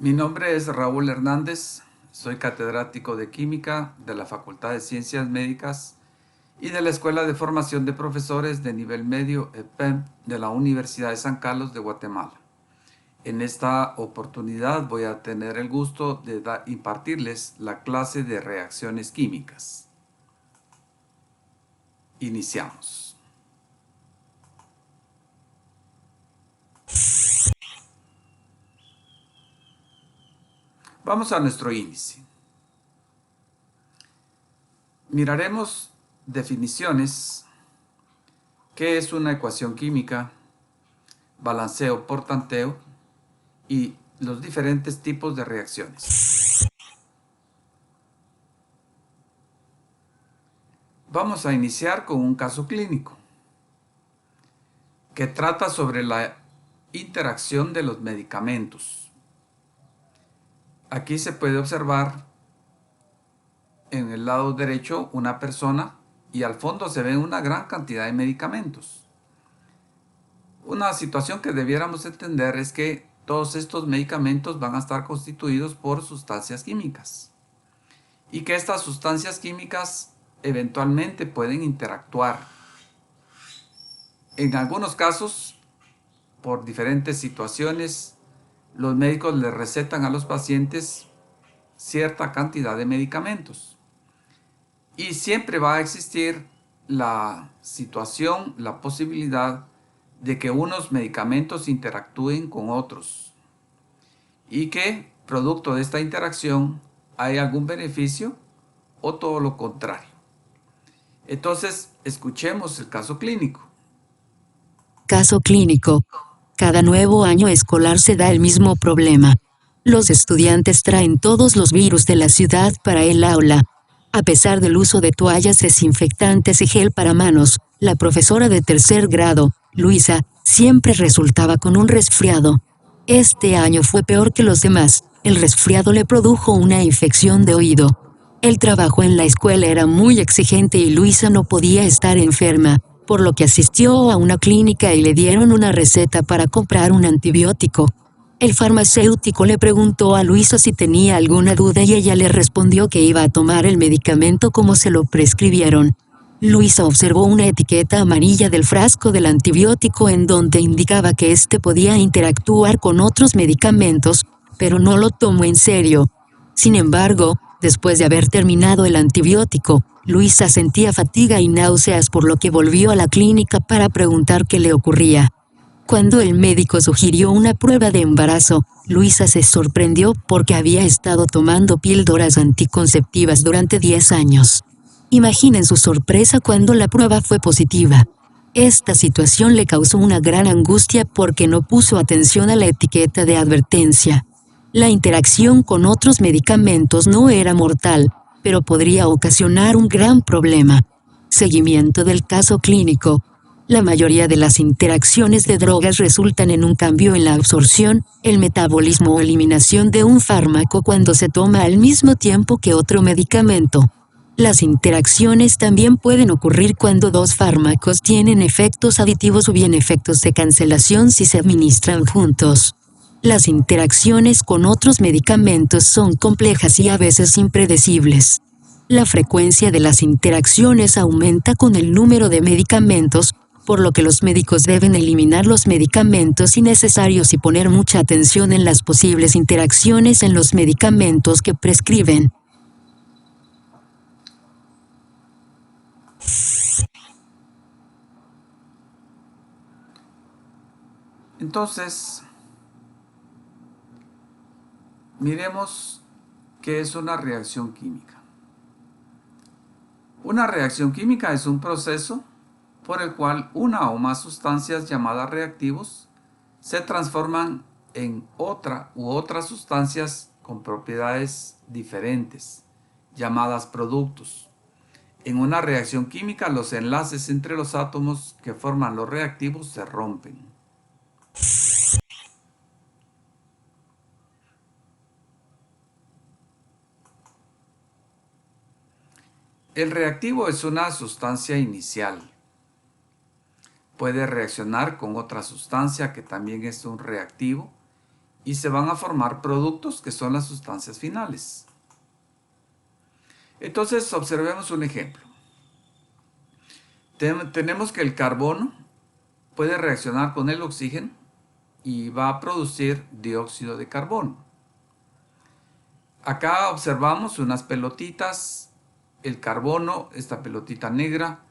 Mi nombre es Raúl Hernández, soy catedrático de Química de la Facultad de Ciencias Médicas y de la Escuela de Formación de Profesores de Nivel Medio EPEM de la Universidad de San Carlos de Guatemala. En esta oportunidad voy a tener el gusto de impartirles la clase de reacciones químicas. Iniciamos. Vamos a nuestro índice. Miraremos definiciones, qué es una ecuación química, balanceo por tanteo y los diferentes tipos de reacciones. Vamos a iniciar con un caso clínico que trata sobre la interacción de los medicamentos. Aquí se puede observar en el lado derecho una persona y al fondo se ve una gran cantidad de medicamentos. Una situación que debiéramos entender es que todos estos medicamentos van a estar constituidos por sustancias químicas y que estas sustancias químicas eventualmente pueden interactuar. En algunos casos, por diferentes situaciones, los médicos les recetan a los pacientes cierta cantidad de medicamentos. Y siempre va a existir la situación, la posibilidad de que unos medicamentos interactúen con otros y que, producto de esta interacción, hay algún beneficio o todo lo contrario. Entonces, escuchemos el caso clínico. Caso clínico. Cada nuevo año escolar se da el mismo problema. Los estudiantes traen todos los virus de la ciudad para el aula. A pesar del uso de toallas desinfectantes y gel para manos, la profesora de tercer grado, Luisa, siempre resultaba con un resfriado. Este año fue peor que los demás. El resfriado le produjo una infección de oído. El trabajo en la escuela era muy exigente y Luisa no podía estar enferma, por lo que asistió a una clínica y le dieron una receta para comprar un antibiótico. El farmacéutico le preguntó a Luisa si tenía alguna duda y ella le respondió que iba a tomar el medicamento como se lo prescribieron. Luisa observó una etiqueta amarilla del frasco del antibiótico en donde indicaba que este podía interactuar con otros medicamentos, pero no lo tomó en serio. Sin embargo, después de haber terminado el antibiótico, Luisa sentía fatiga y náuseas, por lo que volvió a la clínica para preguntar qué le ocurría. Cuando el médico sugirió una prueba de embarazo, Luisa se sorprendió porque había estado tomando píldoras anticonceptivas durante 10 años. Imaginen su sorpresa cuando la prueba fue positiva. Esta situación le causó una gran angustia porque no puso atención a la etiqueta de advertencia. La interacción con otros medicamentos no era mortal, pero podría ocasionar un gran problema. Seguimiento del caso clínico. La mayoría de las interacciones de drogas resultan en un cambio en la absorción, el metabolismo o eliminación de un fármaco cuando se toma al mismo tiempo que otro medicamento. Las interacciones también pueden ocurrir cuando dos fármacos tienen efectos aditivos o bien efectos de cancelación si se administran juntos. Las interacciones con otros medicamentos son complejas y a veces impredecibles. La frecuencia de las interacciones aumenta con el número de medicamentos, por lo que los médicos deben eliminar los medicamentos innecesarios y poner mucha atención en las posibles interacciones en los medicamentos que prescriben. Entonces, miremos qué es una reacción química. Una reacción química es un proceso por el cual una o más sustancias llamadas reactivos se transforman en otra u otras sustancias con propiedades diferentes, llamadas productos. En una reacción química, los enlaces entre los átomos que forman los reactivos se rompen. El reactivo es una sustancia inicial. Puede reaccionar con otra sustancia que también es un reactivo y se van a formar productos que son las sustancias finales. Entonces observemos un ejemplo. Tenemos que el carbono puede reaccionar con el oxígeno y va a producir dióxido de carbono. Acá observamos unas pelotitas, el carbono, esta pelotita negra,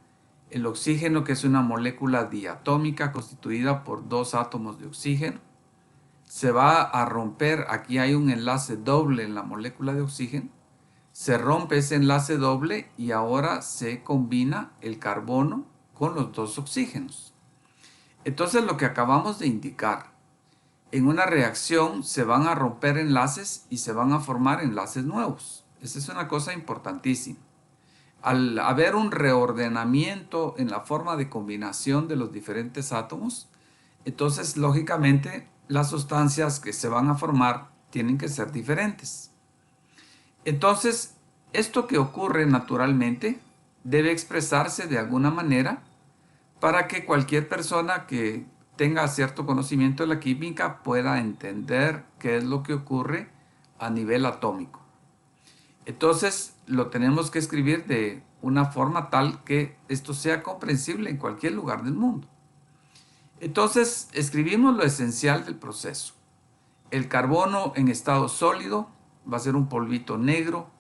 el oxígeno, que es una molécula diatómica constituida por dos átomos de oxígeno. Se va a romper, aquí hay un enlace doble en la molécula de oxígeno, se rompe ese enlace doble y ahora se combina el carbono con los dos oxígenos. Entonces lo que acabamos de indicar, en una reacción se van a romper enlaces y se van a formar enlaces nuevos. Esa es una cosa importantísima. Al haber un reordenamiento en la forma de combinación de los diferentes átomos, entonces lógicamente las sustancias que se van a formar tienen que ser diferentes. Entonces, esto que ocurre naturalmente debe expresarse de alguna manera para que cualquier persona que tenga cierto conocimiento de la química pueda entender qué es lo que ocurre a nivel atómico. Entonces, lo tenemos que escribir de una forma tal que esto sea comprensible en cualquier lugar del mundo. Entonces, escribimos lo esencial del proceso. El carbono en estado sólido va a ser un polvito negro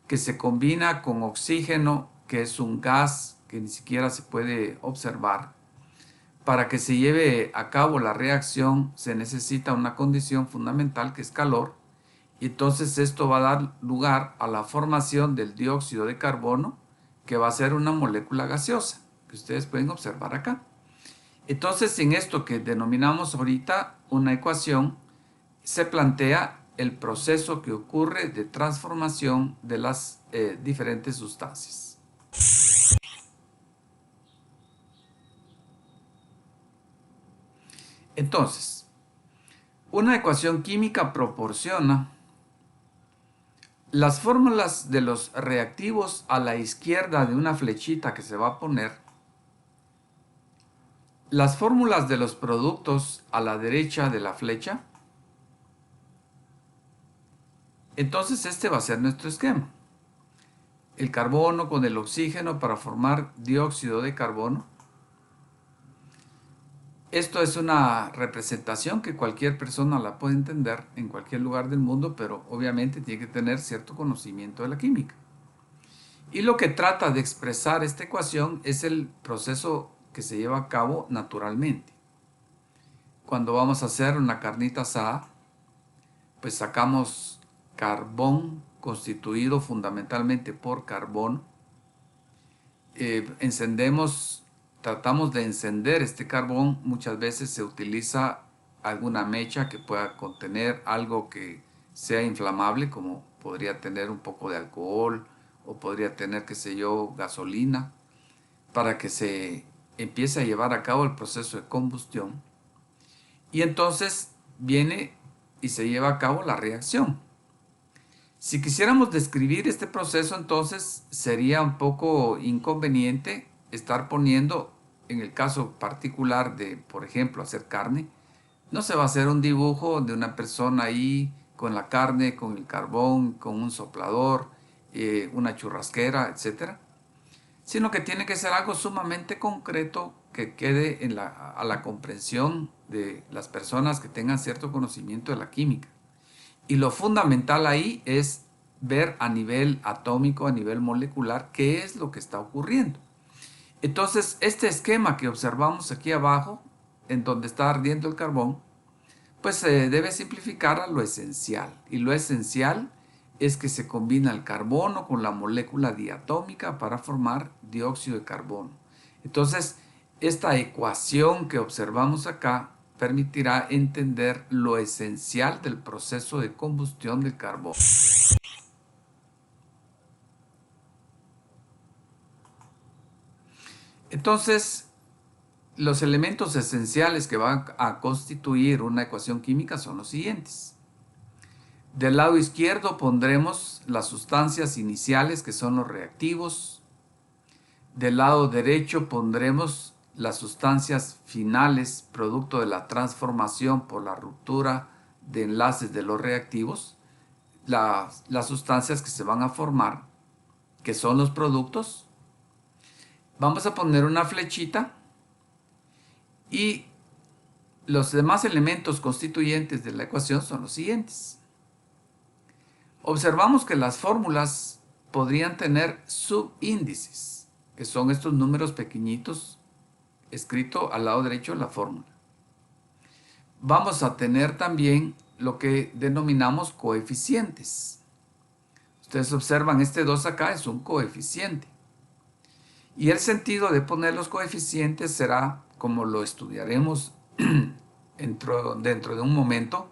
que se combina con oxígeno, que es un gas que ni siquiera se puede observar. Para que se lleve a cabo la reacción se necesita una condición fundamental que es calor, y entonces esto va a dar lugar a la formación del dióxido de carbono, que va a ser una molécula gaseosa, que ustedes pueden observar acá. Entonces, en esto que denominamos ahorita una ecuación, se plantea el proceso que ocurre de transformación de las diferentes sustancias. Entonces, una ecuación química proporciona las fórmulas de los reactivos a la izquierda de una flechita que se va a poner, las fórmulas de los productos a la derecha de la flecha. Entonces este va a ser nuestro esquema. El carbono con el oxígeno para formar dióxido de carbono. Esto es una representación que cualquier persona la puede entender en cualquier lugar del mundo, pero obviamente tiene que tener cierto conocimiento de la química. Y lo que trata de expresar esta ecuación es el proceso que se lleva a cabo naturalmente. Cuando vamos a hacer una carnita asada, pues sacamos carbón constituido fundamentalmente por carbono. Tratamos de encender este carbón. Muchas veces se utiliza alguna mecha que pueda contener algo que sea inflamable, como podría tener un poco de alcohol o podría tener, qué sé yo, gasolina, para que se empiece a llevar a cabo el proceso de combustión. Y entonces viene y se lleva a cabo la reacción. Si quisiéramos describir este proceso, entonces sería un poco inconveniente estar poniendo, en el caso particular de, por ejemplo, hacer carne, no se va a hacer un dibujo de una persona ahí con la carne, con el carbón, con un soplador, una churrasquera, etcétera, sino que tiene que ser algo sumamente concreto que quede a la comprensión de las personas que tengan cierto conocimiento de la química. Y lo fundamental ahí es ver a nivel atómico, a nivel molecular, qué es lo que está ocurriendo. Entonces, este esquema que observamos aquí abajo, en donde está ardiendo el carbón, pues se debe simplificar a lo esencial. Y lo esencial es que se combina el carbono con la molécula diatómica para formar dióxido de carbono. Entonces, esta ecuación que observamos acá permitirá entender lo esencial del proceso de combustión del carbono. Entonces, los elementos esenciales que van a constituir una ecuación química son los siguientes. Del lado izquierdo pondremos las sustancias iniciales, que son los reactivos. Del lado derecho pondremos las sustancias finales, producto de la transformación por la ruptura de enlaces de los reactivos, las sustancias que se van a formar, que son los productos. Vamos a poner una flechita y los demás elementos constituyentes de la ecuación son los siguientes. Observamos que las fórmulas podrían tener subíndices, que son estos números pequeñitos escrito al lado derecho de la fórmula. Vamos a tener también lo que denominamos coeficientes. Ustedes observan, este 2 acá es un coeficiente. Y el sentido de poner los coeficientes será, como lo estudiaremos dentro de un momento,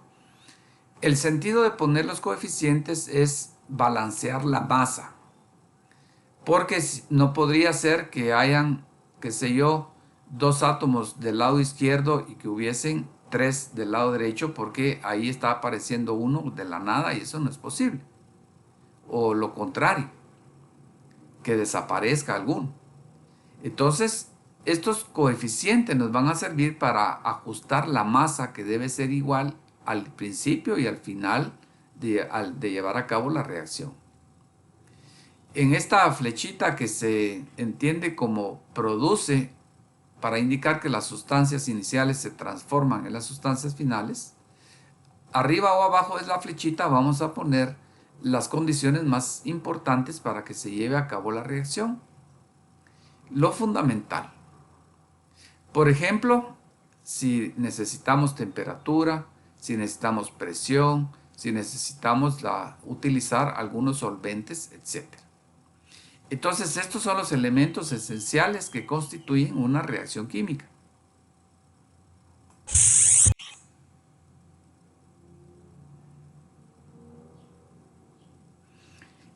el sentido de poner los coeficientes es balancear la masa. Porque no podría ser que hayan, qué sé yo, 2 átomos del lado izquierdo y que hubiesen 3 del lado derecho, porque ahí está apareciendo uno de la nada y eso no es posible. O lo contrario, que desaparezca alguno. Entonces, estos coeficientes nos van a servir para ajustar la masa, que debe ser igual al principio y al final de llevar a cabo la reacción. En esta flechita que se entiende como produce, para indicar que las sustancias iniciales se transforman en las sustancias finales, arriba o abajo de la flechita vamos a poner las condiciones más importantes para que se lleve a cabo la reacción. Lo fundamental. Por ejemplo, si necesitamos temperatura, si necesitamos presión, si necesitamos utilizar algunos solventes, etc. Entonces, estos son los elementos esenciales que constituyen una reacción química.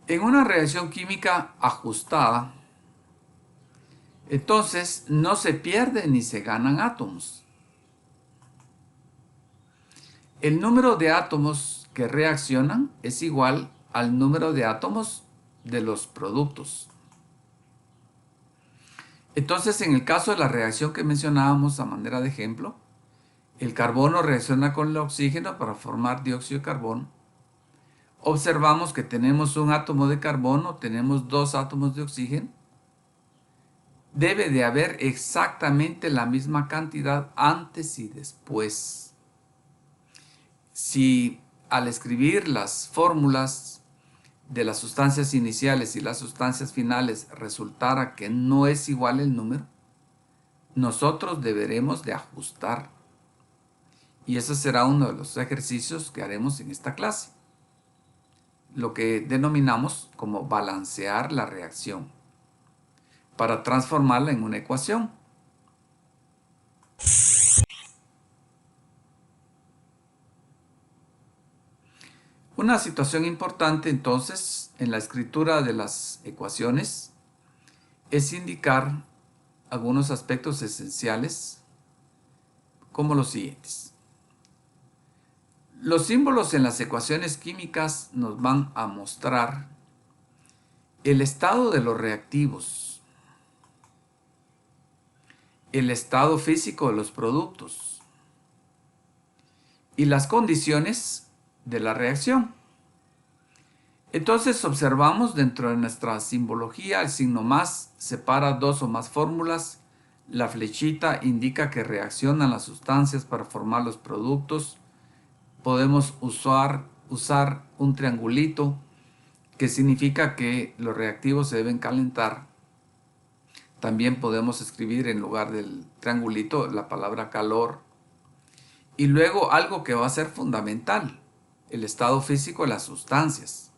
En una reacción química ajustada, entonces no se pierden ni se ganan átomos. El número de átomos que reaccionan es igual al número de átomos de los productos. Entonces, en el caso de la reacción que mencionábamos a manera de ejemplo, el carbono reacciona con el oxígeno para formar dióxido de carbono. Observamos que tenemos un átomo de carbono, tenemos 2 átomos de oxígeno. Debe de haber exactamente la misma cantidad antes y después. Si al escribir las fórmulas de las sustancias iniciales y las sustancias finales resultara que no es igual el número, nosotros deberemos de ajustar. Y ese será uno de los ejercicios que haremos en esta clase, lo que denominamos como balancear la reacción, para transformarla en una ecuación. Una situación importante entonces en la escritura de las ecuaciones es indicar algunos aspectos esenciales como los siguientes. Los símbolos en las ecuaciones químicas nos van a mostrar el estado de los reactivos, el estado físico de los productos y las condiciones de la reacción. Entonces observamos dentro de nuestra simbología, el signo más separa 2 o más fórmulas, la flechita indica que reaccionan las sustancias para formar los productos. Podemos usar un triangulito que significa que los reactivos se deben calentar. También podemos escribir en lugar del triangulito la palabra calor. Y luego algo que va a ser fundamental, el estado físico de las sustancias.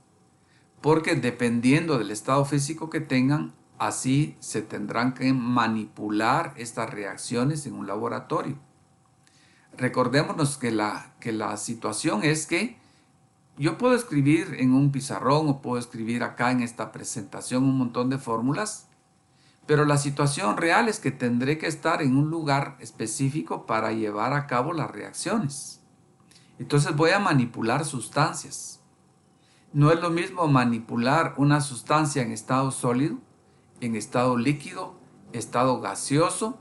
Porque dependiendo del estado físico que tengan, así se tendrán que manipular estas reacciones en un laboratorio. Recordémonos que la situación es que yo puedo escribir en un pizarrón o puedo escribir acá en esta presentación un montón de fórmulas, pero la situación real es que tendré que estar en un lugar específico para llevar a cabo las reacciones. Entonces voy a manipular sustancias. No es lo mismo manipular una sustancia en estado sólido, en estado líquido, estado gaseoso,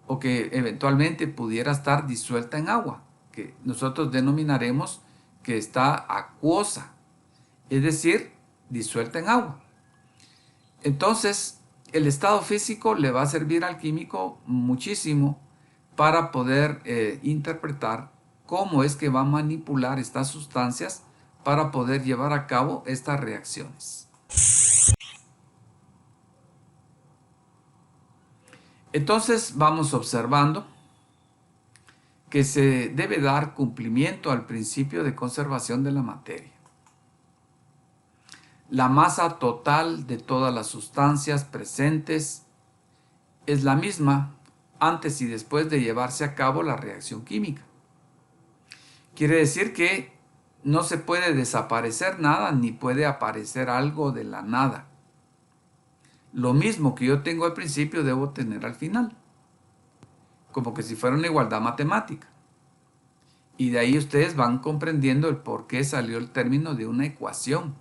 o que eventualmente pudiera estar disuelta en agua, que nosotros denominaremos que está acuosa, es decir, disuelta en agua. Entonces, el estado físico le va a servir al químico muchísimo para poder interpretar cómo es que va a manipular estas sustancias para poder llevar a cabo estas reacciones. Entonces vamos observando que se debe dar cumplimiento al principio de conservación de la materia. La masa total de todas las sustancias presentes es la misma antes y después de llevarse a cabo la reacción química. Quiere decir que no se puede desaparecer nada ni puede aparecer algo de la nada. Lo mismo que yo tengo al principio debo tener al final, como que si fuera una igualdad matemática. Y de ahí ustedes van comprendiendo el por qué salió el término de una ecuación,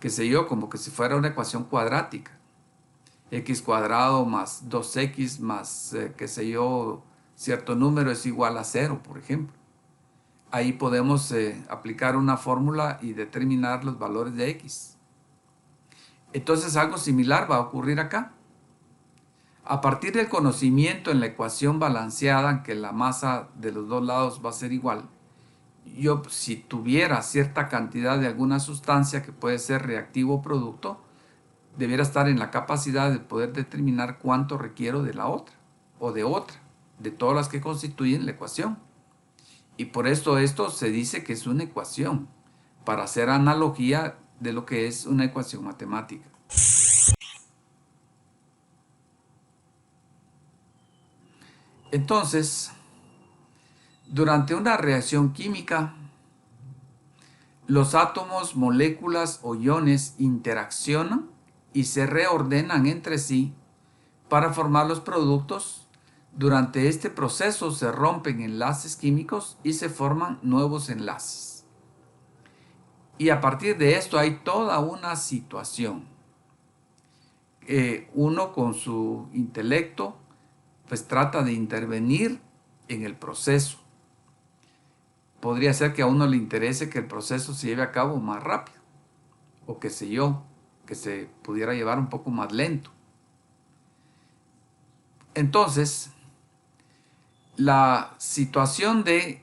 qué sé yo, como que si fuera una ecuación cuadrática. X cuadrado más 2x más, qué sé yo, cierto número es igual a 0, por ejemplo. Ahí podemos aplicar una fórmula y determinar los valores de x. Entonces algo similar va a ocurrir acá. A partir del conocimiento en la ecuación balanceada, en que la masa de los dos lados va a ser igual, yo si tuviera cierta cantidad de alguna sustancia que puede ser reactivo o producto, debiera estar en la capacidad de poder determinar cuánto requiero de la otra o de otra, de todas las que constituyen la ecuación. Y por esto se dice que es una ecuación, para hacer analogía de lo que es una ecuación matemática. Entonces, durante una reacción química, los átomos, moléculas o iones interaccionan y se reordenan entre sí para formar los productos. Durante este proceso se rompen enlaces químicos y se forman nuevos enlaces. Y a partir de esto hay toda una situación. Uno con su intelecto pues trata de intervenir en el proceso. Podría ser que a uno le interese que el proceso se lleve a cabo más rápido, o qué sé yo, que se pudiera llevar un poco más lento. Entonces, la situación de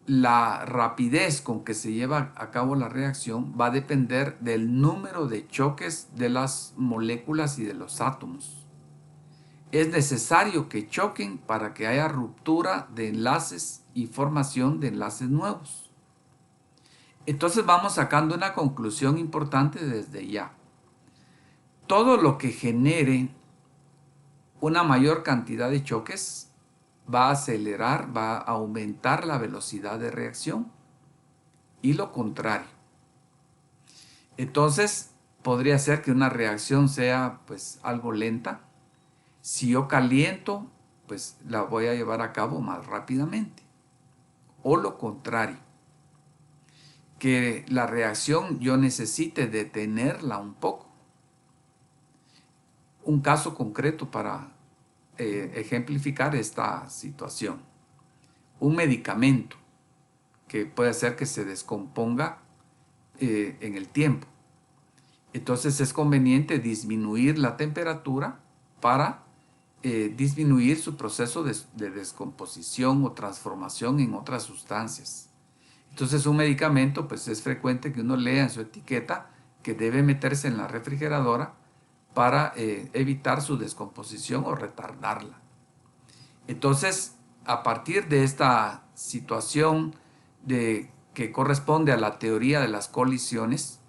la rapidez con que se lleva a cabo la reacción va a depender del número de choques de las moléculas y de los átomos. Es necesario que choquen para que haya ruptura de enlaces y formación de enlaces nuevos. Entonces vamos sacando una conclusión importante desde ya. Todo lo que genere una mayor cantidad de choques va a acelerar, va a aumentar la velocidad de reacción, y lo contrario. Entonces podría ser que una reacción sea pues algo lenta. Si yo caliento, pues la voy a llevar a cabo más rápidamente. O lo contrario, que la reacción yo necesite detenerla un poco. Un caso concreto para ejemplificar esta situación. Un medicamento que puede hacer que se descomponga en el tiempo. Entonces es conveniente disminuir la temperatura para disminuir su proceso de descomposición o transformación en otras sustancias. Entonces un medicamento, pues es frecuente que uno lea en su etiqueta que debe meterse en la refrigeradora para evitar su descomposición o retardarla. Entonces, a partir de esta situación que corresponde a la teoría de las colisiones,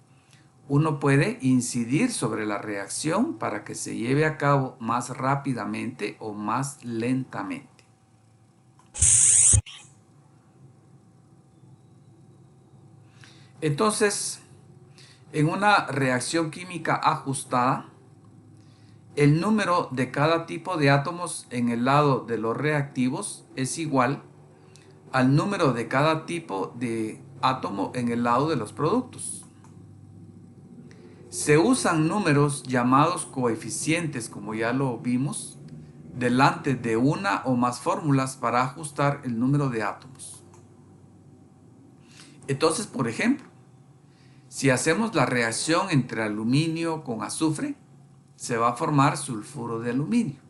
uno puede incidir sobre la reacción para que se lleve a cabo más rápidamente o más lentamente. Entonces, en una reacción química ajustada, el número de cada tipo de átomos en el lado de los reactivos es igual al número de cada tipo de átomo en el lado de los productos. Se usan números llamados coeficientes, como ya lo vimos, delante de una o más fórmulas para ajustar el número de átomos. Entonces, por ejemplo, si hacemos la reacción entre aluminio con azufre, se va a formar sulfuro de aluminio.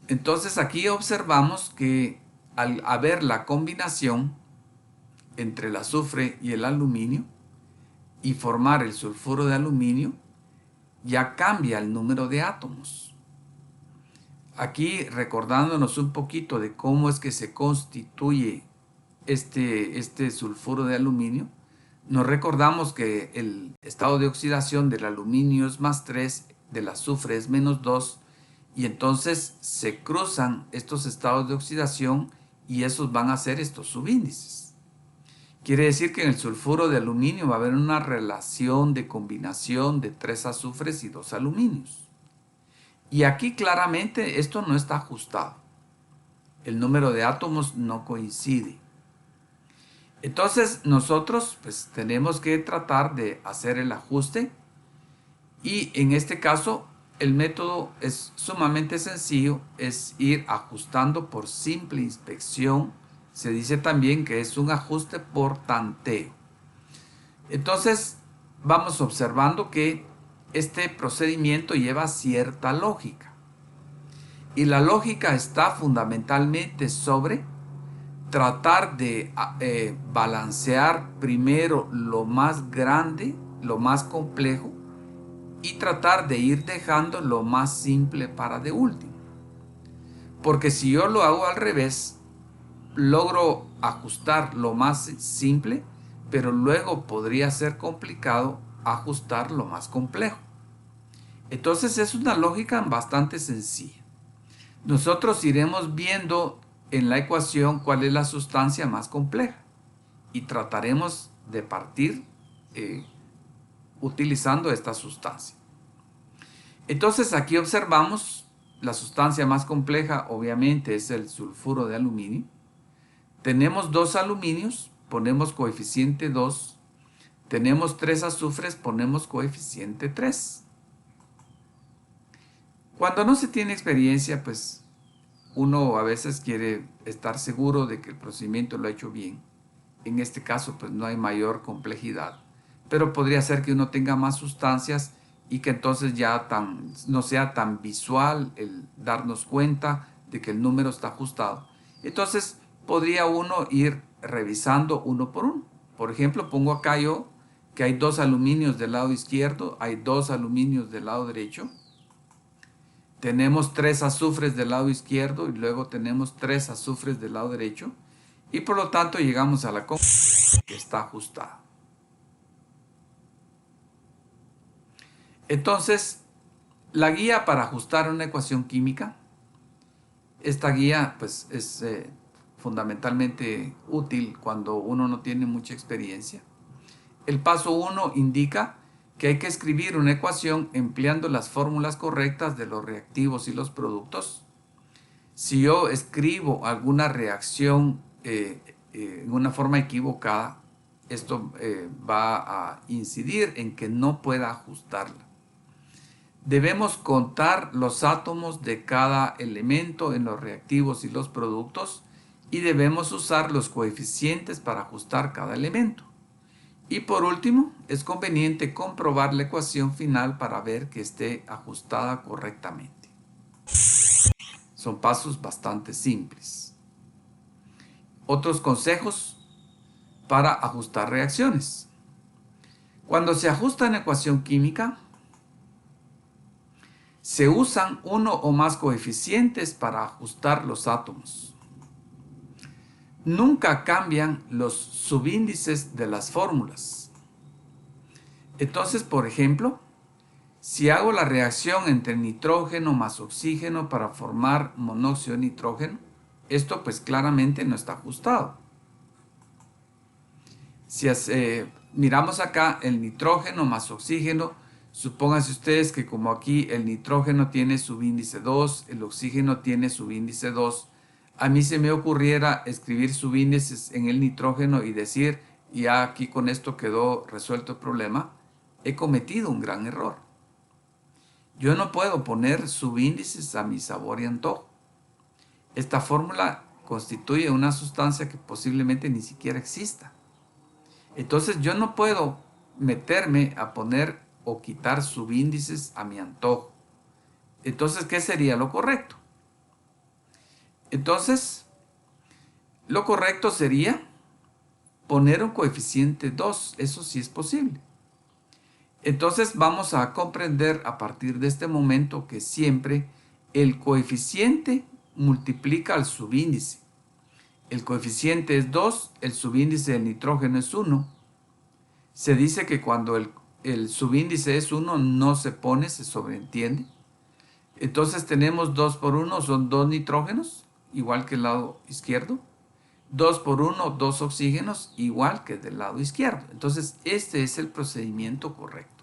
Entonces aquí observamos que al haber la combinación entre el azufre y el aluminio y formar el sulfuro de aluminio, ya cambia el número de átomos. Aquí recordándonos un poquito de cómo es que se constituye este sulfuro de aluminio, nos recordamos que el estado de oxidación del aluminio es +3, del azufre es -2, y entonces se cruzan estos estados de oxidación y esos van a ser estos subíndices. Quiere decir que en el sulfuro de aluminio va a haber una relación de combinación de 3 azufres y 2 aluminios. Y aquí claramente esto no está ajustado. El número de átomos no coincide. Entonces nosotros pues tenemos que tratar de hacer el ajuste y en este caso el método es sumamente sencillo, es ir ajustando por simple inspección. Se dice también que es un ajuste por tanteo. Entonces vamos observando que este procedimiento lleva cierta lógica. Y la lógica está fundamentalmente sobre tratar de balancear primero lo más grande, lo más complejo, y tratar de ir dejando lo más simple para de último. Porque si yo lo hago al revés, logro ajustar lo más simple, pero luego podría ser complicado ajustar lo más complejo. Entonces es una lógica bastante sencilla. Nosotros iremos viendo en la ecuación cuál es la sustancia más compleja y trataremos de partir utilizando esta sustancia. Entonces aquí observamos la sustancia más compleja, obviamente es el sulfuro de aluminio. Tenemos 2 aluminios, ponemos coeficiente 2. Tenemos 3 azufres, ponemos coeficiente 3. Cuando no se tiene experiencia, pues uno a veces quiere estar seguro de que el procedimiento lo ha hecho bien. En este caso, pues no hay mayor complejidad. Pero podría ser que uno tenga más sustancias y que entonces ya no sea tan visual el darnos cuenta de que el número está ajustado. Entonces, podría uno ir revisando uno por uno. Por ejemplo, pongo acá yo que hay 2 aluminios del lado izquierdo, hay 2 aluminios del lado derecho. Tenemos 3 azufres del lado izquierdo y luego tenemos 3 azufres del lado derecho. Y por lo tanto llegamos a la conclusión que está ajustada. Entonces, la guía para ajustar una ecuación química, esta guía pues es fundamentalmente útil cuando uno no tiene mucha experiencia. El paso 1 indica que hay que escribir una ecuación empleando las fórmulas correctas de los reactivos y los productos. Si yo escribo alguna reacción en una forma equivocada, esto va a incidir en que no pueda ajustarla. Debemos contar los átomos de cada elemento en los reactivos y los productos y debemos usar los coeficientes para ajustar cada elemento. Y por último, es conveniente comprobar la ecuación final para ver que esté ajustada correctamente. Son pasos bastante simples. Otros consejos para ajustar reacciones. Cuando se ajusta una ecuación química, se usan uno o más coeficientes para ajustar los átomos. Nunca cambian los subíndices de las fórmulas. Entonces, por ejemplo, si hago la reacción entre nitrógeno más oxígeno para formar monóxido de nitrógeno, esto pues claramente no está ajustado. Si miramos acá el nitrógeno más oxígeno, supónganse ustedes que como aquí el nitrógeno tiene subíndice 2, el oxígeno tiene subíndice 2, a mí se me ocurriera escribir subíndices en el nitrógeno y decir, ya aquí con esto quedó resuelto el problema, he cometido un gran error. Yo no puedo poner subíndices a mi sabor y antojo. Esta fórmula constituye una sustancia que posiblemente ni siquiera exista. Entonces yo no puedo meterme a poner o quitar subíndices a mi antojo. Entonces, ¿qué sería lo correcto? Entonces, lo correcto sería poner un coeficiente 2. Eso sí es posible. Entonces vamos a comprender a partir de este momento que siempre el coeficiente multiplica al subíndice. El coeficiente es 2, el subíndice del nitrógeno es 1. Se dice que cuando el subíndice es 1 no se pone, se sobreentiende. Entonces tenemos 2 por 1, son 2 nitrógenos, igual que el lado izquierdo. 2 por 1, 2 oxígenos, igual que del lado izquierdo. Entonces este es el procedimiento correcto.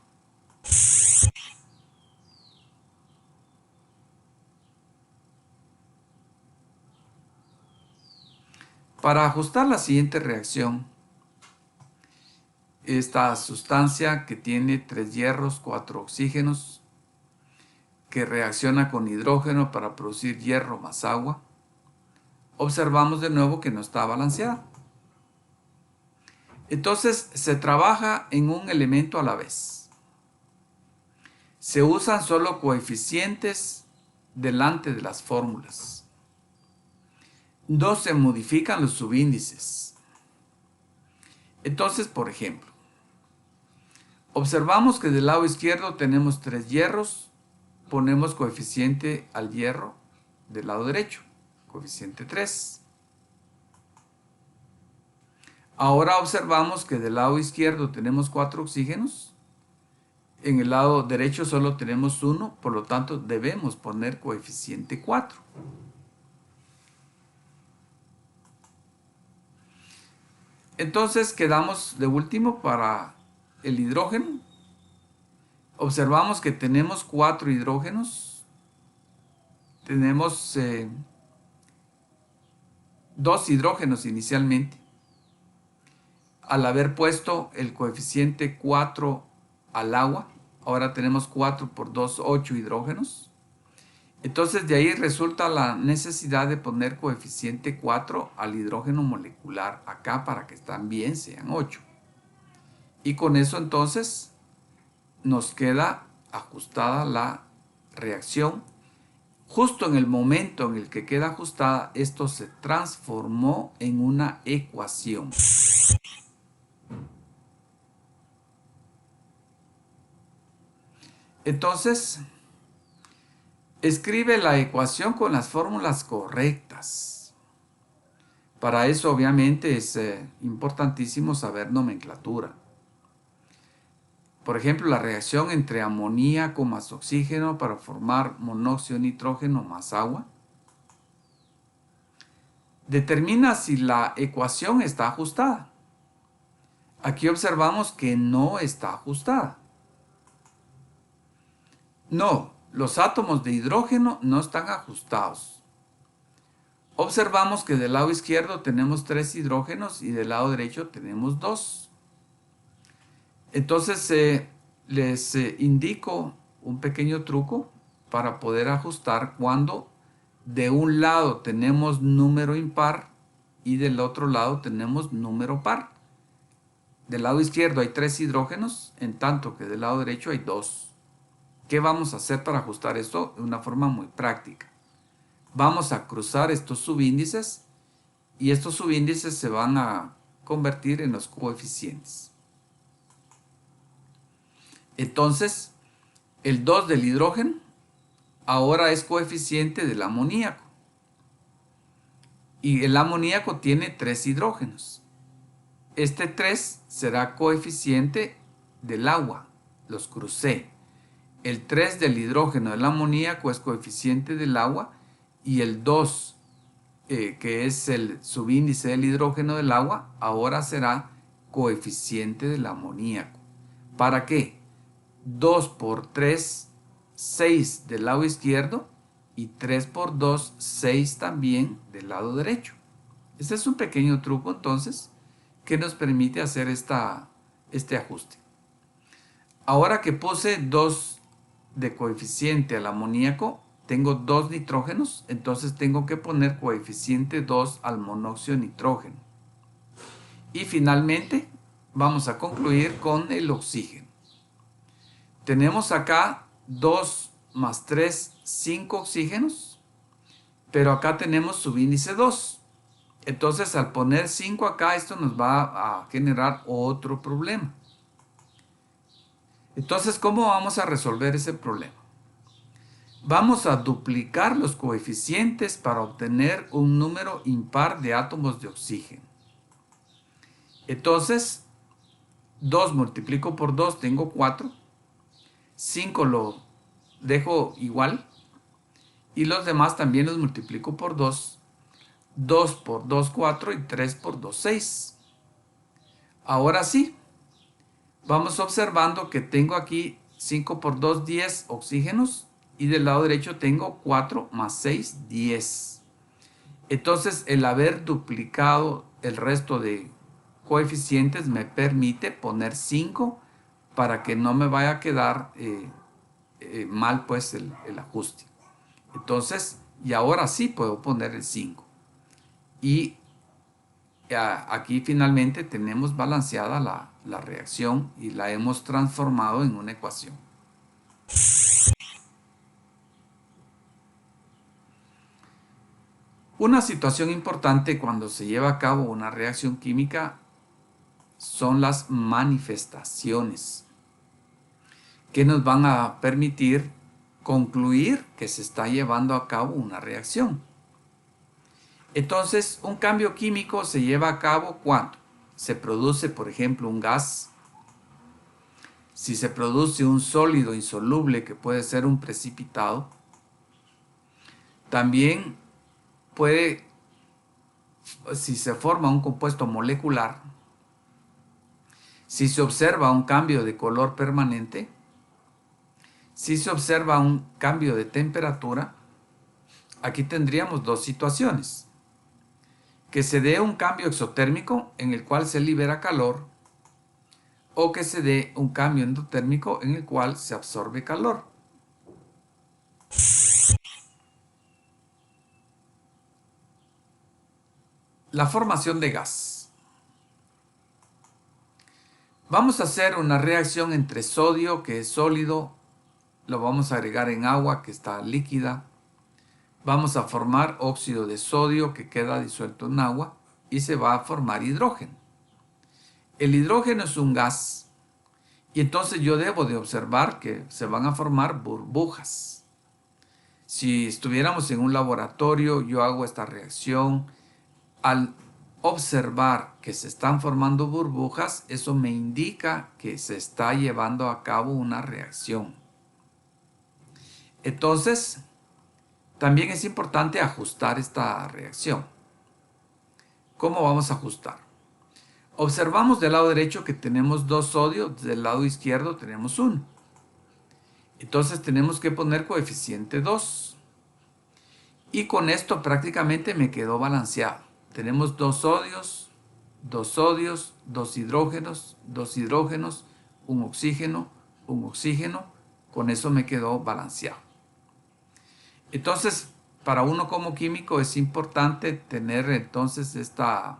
Para ajustar la siguiente reacción, esta sustancia que tiene 3 hierros, 4 oxígenos, que reacciona con hidrógeno para producir hierro más agua, observamos de nuevo que no está balanceada. Entonces se trabaja en un elemento a la vez. Se usan solo coeficientes delante de las fórmulas. No se modifican los subíndices. Entonces, por ejemplo, observamos que del lado izquierdo tenemos 3 hierros, ponemos coeficiente al hierro del lado derecho, coeficiente 3. Ahora observamos que del lado izquierdo tenemos 4 oxígenos, en el lado derecho solo tenemos 1, por lo tanto debemos poner coeficiente 4. Entonces quedamos de último para el hidrógeno. Observamos que tenemos 4 hidrógenos. Tenemos 2 hidrógenos inicialmente. Al haber puesto el coeficiente 4 al agua, ahora tenemos 4 por 2, 8 hidrógenos. Entonces de ahí resulta la necesidad de poner coeficiente 4 al hidrógeno molecular acá para que también sean 8. Y con eso entonces nos queda ajustada la reacción. Justo en el momento en el que queda ajustada, esto se transformó en una ecuación. Entonces, escribe la ecuación con las fórmulas correctas. Para eso obviamente es importantísimo saber nomenclatura. Por ejemplo, la reacción entre amoníaco más oxígeno para formar monóxido de nitrógeno más agua. Determina si la ecuación está ajustada. Aquí observamos que no está ajustada. No, los átomos de hidrógeno no están ajustados. Observamos que del lado izquierdo tenemos 3 hidrógenos y del lado derecho tenemos 2. Entonces les indico un pequeño truco para poder ajustar cuando de un lado tenemos número impar y del otro lado tenemos número par. Del lado izquierdo hay 3 hidrógenos, en tanto que del lado derecho hay 2. ¿Qué vamos a hacer para ajustar esto? De una forma muy práctica. Vamos a cruzar estos subíndices y estos subíndices se van a convertir en los coeficientes. Entonces, el 2 del hidrógeno ahora es coeficiente del amoníaco. Y el amoníaco tiene 3 hidrógenos. Este 3 será coeficiente del agua. Los crucé. El 3 del hidrógeno del amoníaco es coeficiente del agua y el 2, que es el subíndice del hidrógeno del agua, ahora será coeficiente del amoníaco. ¿Para qué? 2 por 3, 6 del lado izquierdo y 3 por 2, 6 también del lado derecho. Este es un pequeño truco entonces que nos permite hacer este ajuste. Ahora que puse 2 de coeficiente al amoníaco, tengo 2 nitrógenos, entonces tengo que poner coeficiente 2 al monóxido de nitrógeno. Y finalmente vamos a concluir con el oxígeno. Tenemos acá 2 más 3, 5 oxígenos, pero acá tenemos subíndice 2. Entonces al poner 5 acá, esto nos va a generar otro problema. Entonces, ¿cómo vamos a resolver ese problema? Vamos a duplicar los coeficientes para obtener un número impar de átomos de oxígeno. Entonces, 2 multiplico por 2, tengo 4. 5 lo dejo igual. Y los demás también los multiplico por 2. 2 por 2, 4 y 3 por 2, 6. Ahora sí, vamos observando que tengo aquí 5 por 2, 10 oxígenos. Y del lado derecho tengo 4 más 6, 10. Entonces, el haber duplicado el resto de coeficientes me permite poner 5 para que no me vaya a quedar mal pues el ajuste. Entonces, y ahora sí puedo poner el 5. Y aquí finalmente tenemos balanceada la reacción y la hemos transformado en una ecuación. Una situación importante cuando se lleva a cabo una reacción química son las manifestaciones que nos van a permitir concluir que se está llevando a cabo una reacción. Entonces, un cambio químico se lleva a cabo cuando se produce, por ejemplo, un gas, si se produce un sólido insoluble que puede ser un precipitado, también puede, si se forma un compuesto molecular, si se observa un cambio de color permanente, si se observa un cambio de temperatura, aquí tendríamos dos situaciones. Que se dé un cambio exotérmico en el cual se libera calor o que se dé un cambio endotérmico en el cual se absorbe calor. La formación de gas. Vamos a hacer una reacción entre sodio, que es sólido, lo vamos a agregar en agua, que está líquida. Vamos a formar óxido de sodio, que queda disuelto en agua, y se va a formar hidrógeno. El hidrógeno es un gas, y entonces yo debo de observar que se van a formar burbujas. Si estuviéramos en un laboratorio, yo hago esta reacción. Al observar que se están formando burbujas, eso me indica que se está llevando a cabo una reacción. Entonces, también es importante ajustar esta reacción. ¿Cómo vamos a ajustar? Observamos del lado derecho que tenemos 2 sodios, del lado izquierdo tenemos 1. Entonces tenemos que poner coeficiente 2. Y con esto prácticamente me quedó balanceado. Tenemos 2 sodios, 2 hidrógenos, 2 hidrógenos, un oxígeno. Con eso me quedó balanceado. Entonces, para uno como químico es importante tener entonces esta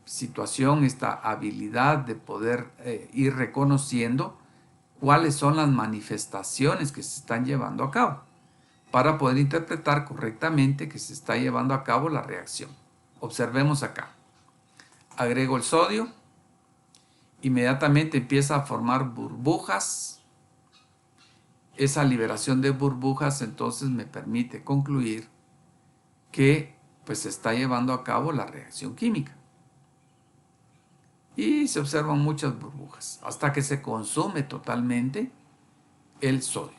situación, esta habilidad de poder ir reconociendo cuáles son las manifestaciones que se están llevando a cabo, para poder interpretar correctamente que se está llevando a cabo la reacción. Observemos acá. Agrego el sodio, inmediatamente empieza a formar burbujas. Esa liberación de burbujas entonces me permite concluir que pues se está llevando a cabo la reacción química. Y se observan muchas burbujas hasta que se consume totalmente el sodio.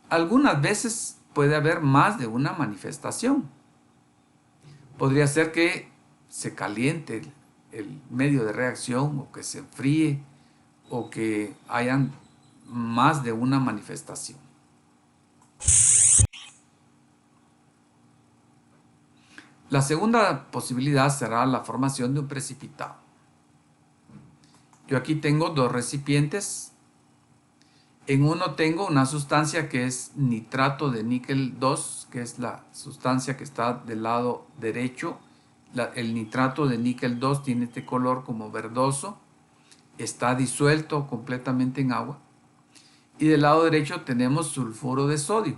Algunas veces puede haber más de una manifestación. Podría ser que se caliente el medio de reacción, o que se enfríe, o que hayan más de una manifestación. La segunda posibilidad será la formación de un precipitado. Yo aquí tengo 2 recipientes. En uno tengo una sustancia que es nitrato de níquel 2, que es la sustancia que está del lado derecho. El nitrato de níquel 2 tiene este color como verdoso, está disuelto completamente en agua. Y del lado derecho tenemos sulfuro de sodio.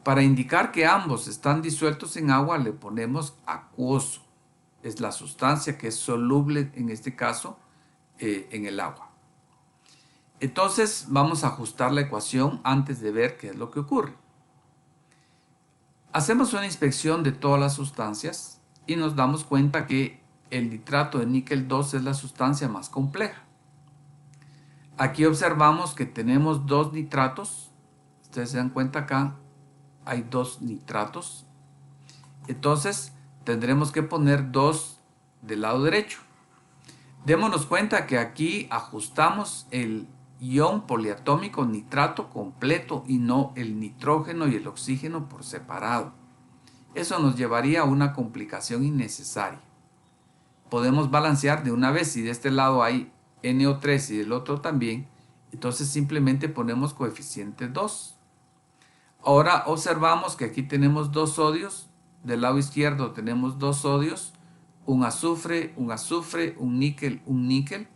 Para indicar que ambos están disueltos en agua le ponemos acuoso. Es la sustancia que es soluble en este caso en el agua. Entonces vamos a ajustar la ecuación antes de ver qué es lo que ocurre. Hacemos una inspección de todas las sustancias y nos damos cuenta que el nitrato de níquel 2 es la sustancia más compleja. Aquí observamos que tenemos dos nitratos. Ustedes se dan cuenta acá, hay dos nitratos. Entonces tendremos que poner dos del lado derecho. Démonos cuenta que aquí ajustamos el ion poliatómico nitrato completo y no el nitrógeno y el oxígeno por separado. Eso nos llevaría a una complicación innecesaria. Podemos balancear de una vez. Si de este lado hay NO3 y del otro también, entonces simplemente ponemos coeficiente 2. Ahora observamos que aquí tenemos dos sodios. Del lado izquierdo tenemos dos sodios, un azufre, un níquel.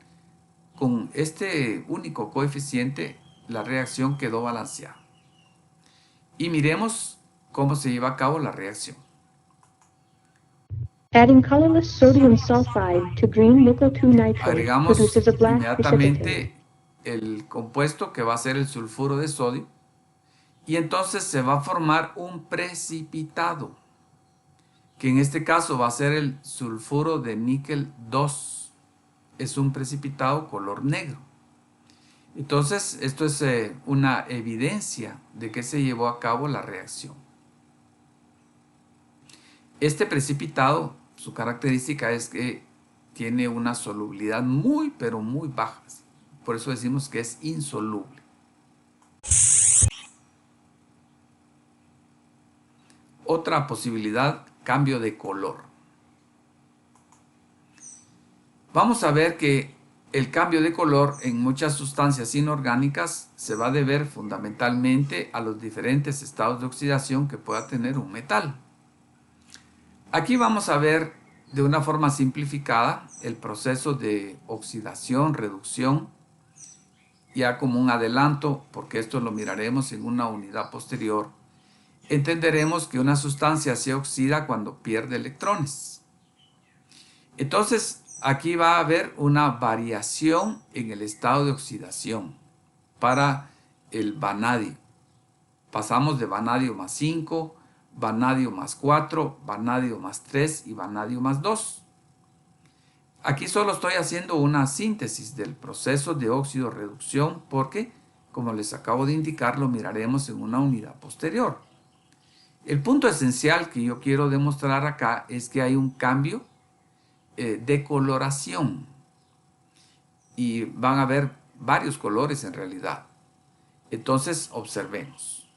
Con este único coeficiente, la reacción quedó balanceada. Y miremos cómo se lleva a cabo la reacción. Adding colorless sodium sulfide to green nickel 2 nitrate Agregamos produces a black precipitate. inmediatamente el compuesto que va a ser el sulfuro de sodio y entonces se va a formar un precipitado, que en este caso va a ser el sulfuro de níquel 2. Es un precipitado color negro. Entonces, esto es una evidencia de que se llevó a cabo la reacción. Este precipitado, su característica es que tiene una solubilidad muy, pero muy baja. Por eso decimos que es insoluble. Otra posibilidad, cambio de color. Vamos a ver que el cambio de color en muchas sustancias inorgánicas se va a deber fundamentalmente a los diferentes estados de oxidación que pueda tener un metal. Aquí vamos a ver de una forma simplificada el proceso de oxidación, reducción, ya como un adelanto, porque esto lo miraremos en una unidad posterior. Entenderemos que una sustancia se oxida cuando pierde electrones. Entonces, aquí va a haber una variación en el estado de oxidación para el vanadio. Pasamos de vanadio más 5, vanadio más 4, vanadio más 3 y vanadio más 2. Aquí solo estoy haciendo una síntesis del proceso de óxido-reducción porque, como les acabo de indicar, lo miraremos en una unidad posterior. El punto esencial que yo quiero demostrar acá es que hay un cambio de coloración y van a haber varios colores en realidad. Entonces observemos.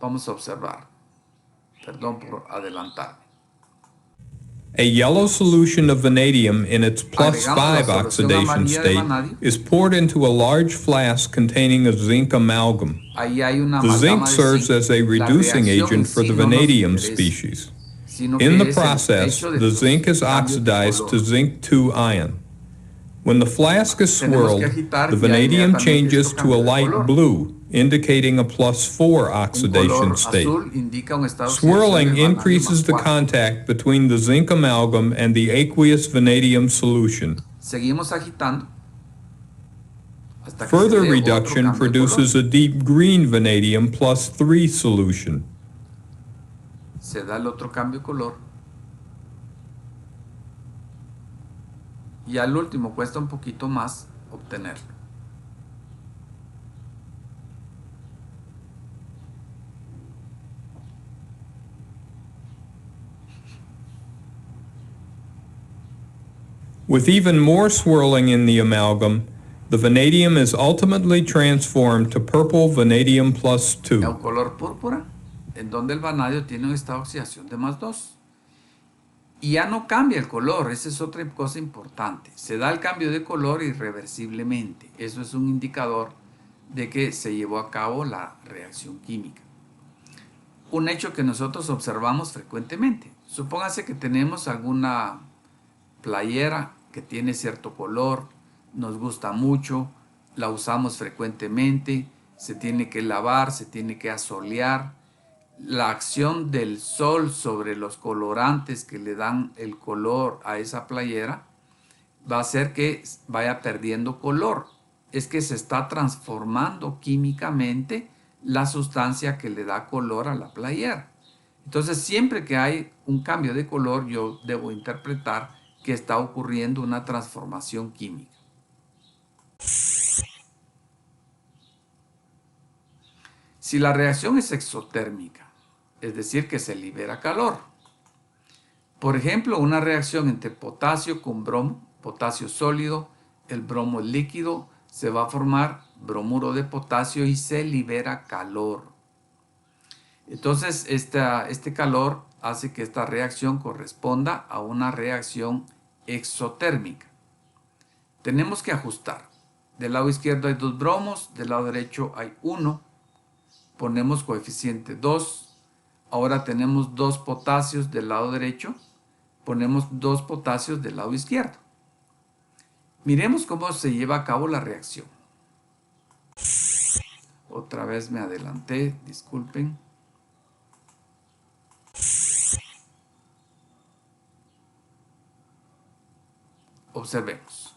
Vamos a observar. Perdón por adelantarme. A yellow solution of vanadium in its plus Agregamos 5 la solución oxidation amarilla de state vanadio. is poured into a large flask containing a zinc amalgam. Ahí hay una The amalgama zinc de serves zinc. as a La reducing reacción en agent for sí the no nos vanadium interesa, species. sino In que the es el process, hecho de the los zinc is cambios de oxidized color. to zinc 2 ion. When the flask is Tenemos que swirled, agitar the y vanadium inmediatamente changes esto to a cambia de light color. blue, indicating a plus 4 Un oxidation color state. azul indica un estado de oxidación Swirling del vanadio increases más the 4. contact between the zinc amalgam and the aqueous vanadium solution. Seguimos agitando hasta que Further se dé otro reduction cambio de produces color. a deep green vanadium plus 3 solution. Se da el otro cambio de color. Y al último cuesta un poquito más obtenerlo. With even more swirling in the amalgam, the vanadium is ultimately transformed to purple vanadium plus A 2. un color púrpura, en donde el vanadio tiene un estado de oxidación de más 2. y ya no cambia el color. Esa es otra cosa importante. Se da el cambio de color irreversiblemente. Eso es un indicador de que se llevó a cabo la reacción química. Un hecho que nosotros observamos frecuentemente. Supóngase que tenemos alguna playera que tiene cierto color, nos gusta mucho, la usamos frecuentemente, se tiene que lavar, se tiene que asolear. La acción del sol sobre los colorantes que le dan el color a esa playera va a hacer que vaya perdiendo color. Es que se está transformando químicamente la sustancia que le da color a la playera. Entonces, siempre que hay un cambio de color, yo debo interpretar que está ocurriendo una transformación química. Si la reacción es exotérmica, es decir, que se libera calor. Por ejemplo, una reacción entre potasio con bromo, potasio sólido, el bromo líquido, se va a formar bromuro de potasio y se libera calor. Entonces, este calor hace que esta reacción corresponda a una reacción exotérmica. Tenemos que ajustar. Del lado izquierdo hay 2 bromos, del lado derecho hay 1. Ponemos coeficiente 2. Ahora tenemos 2 potasios del lado derecho. Ponemos 2 potasios del lado izquierdo. Miremos cómo se lleva a cabo la reacción. Otra vez me adelanté, disculpen. Observemos.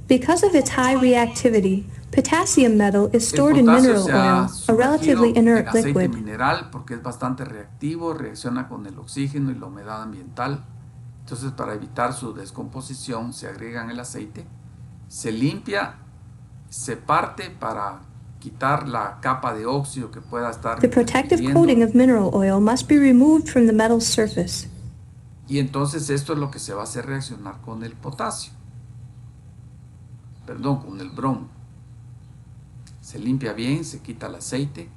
Because of its high reactivity, potassium metal is El stored in potasio mineral se ha oil, a relatively sumergido inert en aceite liquid. mineral porque es bastante reactivo, reacciona con el oxígeno y la humedad ambiental. Entonces, para evitar su descomposición, se agrega en el aceite, se limpia, se parte para quitar la capa de óxido que pueda estar The protective interfiriendo. coating of mineral oil must be removed from the metal's surface. Y entonces esto es lo que se va a hacer reaccionar con el potasio. Perdón, con el bromo. Se limpia bien, se quita el aceite.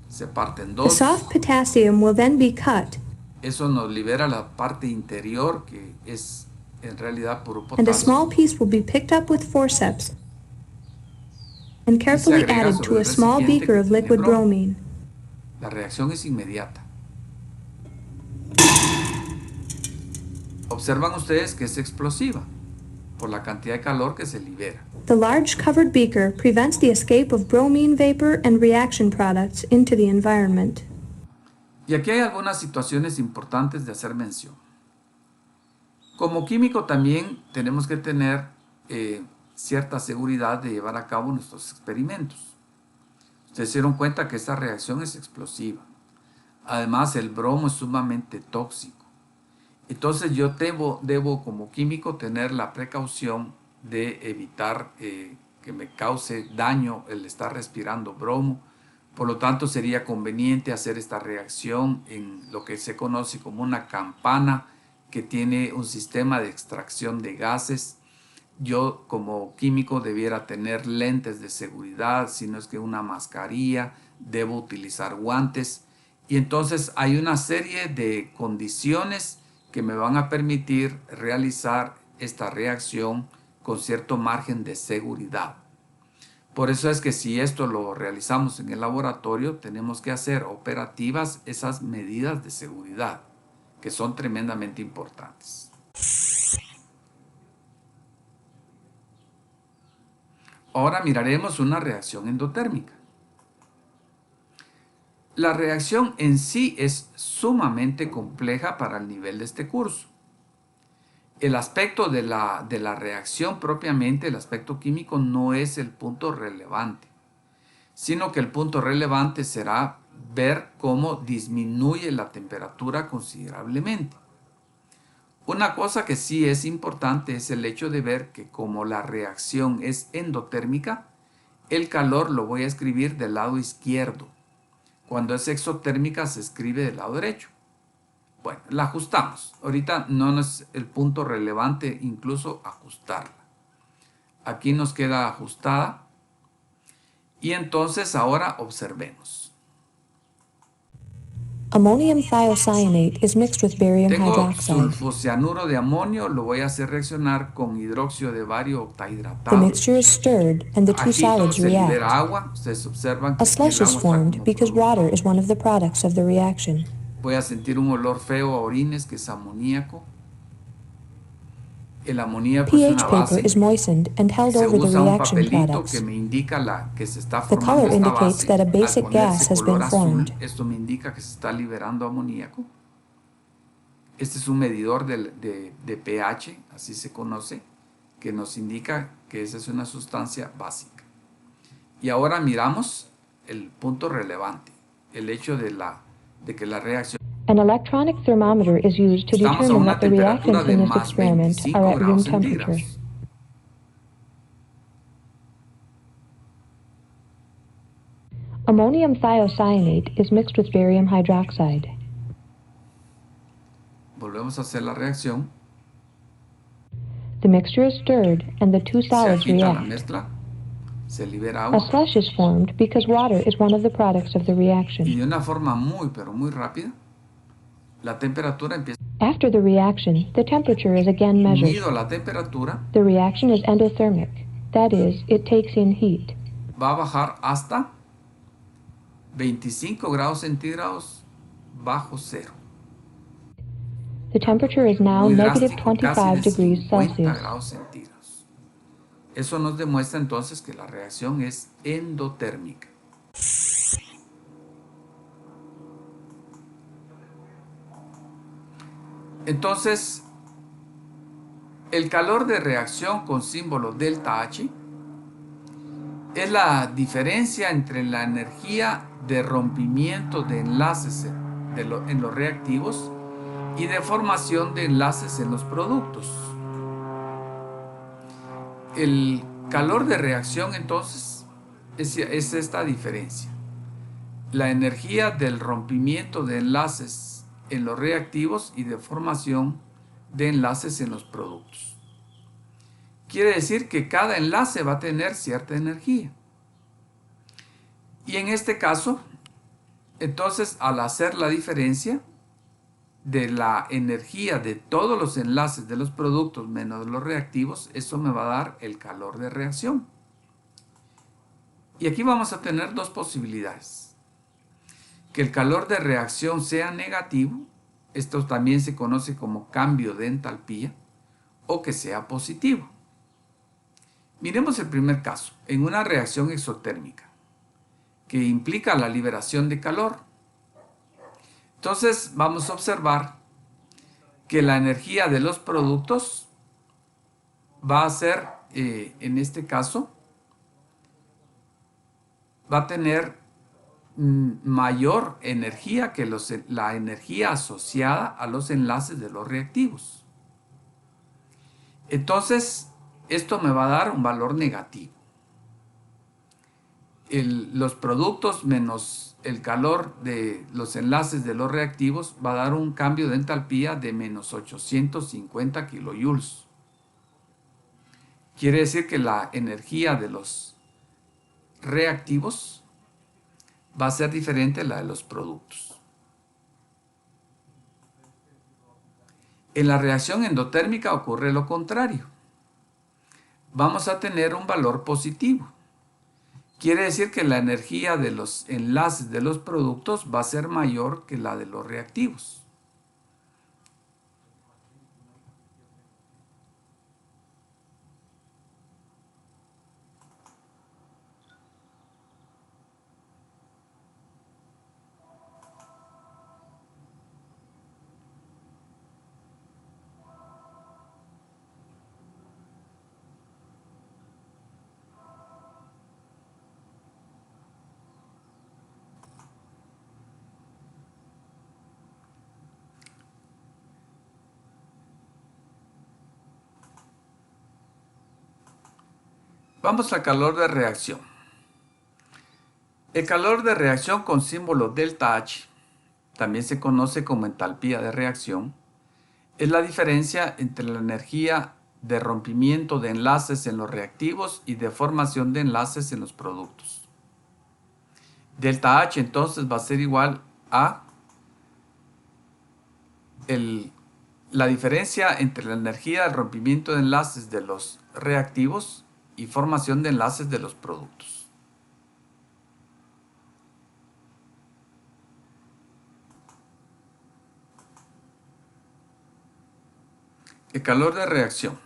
Se parte en The 2. soft potassium will then be cut, Eso nos libera la parte interior que es en realidad puro and a potasio. small piece will be picked up with forceps and carefully agrega added sobre to a el small recipiente beaker que of tiene liquid bromo. bromine. La reacción es inmediata. Observan ustedes que es explosiva por la cantidad de calor que se libera. The large covered beaker prevents the escape of bromine vapor and reaction products into the environment. Y aquí hay algunas situaciones importantes de hacer mención. Como químico también tenemos que tener cierta seguridad de llevar a cabo nuestros experimentos. Ustedes se dieron cuenta que esta reacción es explosiva. Además, el bromo es sumamente tóxico. Entonces yo debo como químico tener la precaución de evitar que me cause daño el estar respirando bromo. Por lo tanto, sería conveniente hacer esta reacción en lo que se conoce como una campana que tiene un sistema de extracción de gases. Yo como químico debiera tener lentes de seguridad, si no es que una mascarilla, debo utilizar guantes. Y entonces hay una serie de condiciones que me van a permitir realizar esta reacción con cierto margen de seguridad. Por eso es que si esto lo realizamos en el laboratorio, tenemos que hacer operativas esas medidas de seguridad, que son tremendamente importantes. Ahora miraremos una reacción endotérmica. La reacción en sí es sumamente compleja para el nivel de este curso. El aspecto de la reacción propiamente, el aspecto químico, no es el punto relevante, sino que el punto relevante será ver cómo disminuye la temperatura considerablemente. Una cosa que sí es importante es el hecho de ver que como la reacción es endotérmica, el calor lo voy a escribir del lado izquierdo. Cuando es exotérmica se escribe del lado derecho. Bueno, la ajustamos. Ahorita no es el punto relevante incluso ajustarla. Aquí nos queda ajustada. Y entonces ahora observemos. Ammonium thiocyanate is mixed with barium Tengo hydroxide. sulfocianuro de amonio, lo voy a hacer reaccionar con hidróxido de bario The octahidratado. mixture is stirred and the two Agito, solids se libera react. agua. Ustedes observan que A aquí el slush is agua está formed como because producto. water is one of the products of the reaction. Voy a sentir un olor feo a orines que es amoníaco. El amoníaco es pH una paper base. is moistened and held Se over the usa un reaction papelito products. que me indica que se está The formando color esta indicates base. that a Al basic ponerse gas has color been azul, formed. esto me indica que se está liberando amoníaco. Este es un medidor de pH, así se conoce, que nos indica que esa es una sustancia básica. Y ahora miramos el punto relevante, el hecho de que la reacción... An electronic thermometer is used to Estamos a determine una that the temperatura reactants de in this más experiment 25 are at room grados temperature. centígrados. Ammonium thiocyanate is mixed with barium hydroxide. Volvemos a hacer la reacción. The mixture is stirred and the two Se solids agita la react. mezcla, se libera A agua slush is formed because water is one of the products of the y reaction. de una forma muy pero muy rápida la temperatura empieza. After the reaction, the temperature is again measured. Mido la temperatura, The reaction is endothermic. That is, it takes in heat. va a bajar hasta 25 grados centígrados bajo cero. The temperature is now Muy negative drástico, casi 25 de degrees 50 Celsius. grados centígrados. Eso nos demuestra entonces que la reacción es endotérmica. Entonces, el calor de reacción con símbolo delta H es la diferencia entre la energía de rompimiento de enlaces en los reactivos y de formación de enlaces en los productos. El calor de reacción entonces es esta diferencia. La energía del rompimiento de enlaces en los reactivos y de formación de enlaces en los productos. Quiere decir que cada enlace va a tener cierta energía. Y en este caso, entonces al hacer la diferencia de la energía de todos los enlaces de los productos menos los reactivos, eso me va a dar el calor de reacción. Y aquí vamos a tener dos posibilidades. Que el calor de reacción sea negativo, esto también se conoce como cambio de entalpía, o que sea positivo. Miremos el primer caso, en una reacción exotérmica, que implica la liberación de calor. Entonces vamos a observar que la energía de los productos va a ser, en este caso, va a tener mayor energía que la energía asociada a los enlaces de los reactivos. Entonces, esto me va a dar un valor negativo. Los productos menos el calor de los enlaces de los reactivos va a dar un cambio de entalpía de menos 850 kilojoules. Quiere decir que la energía de los reactivos va a ser diferente a la de los productos. En la reacción endotérmica ocurre lo contrario. Vamos a tener un valor positivo. Quiere decir que la energía de los enlaces de los productos va a ser mayor que la de los reactivos. Vamos al calor de reacción. El calor de reacción con símbolo delta H, también se conoce como entalpía de reacción, es la diferencia entre la energía de rompimiento de enlaces en los reactivos y de formación de enlaces en los productos. Delta H entonces va a ser igual a la diferencia entre la energía del rompimiento de enlaces de los reactivos y formación de enlaces de los productos. El calor de reacción.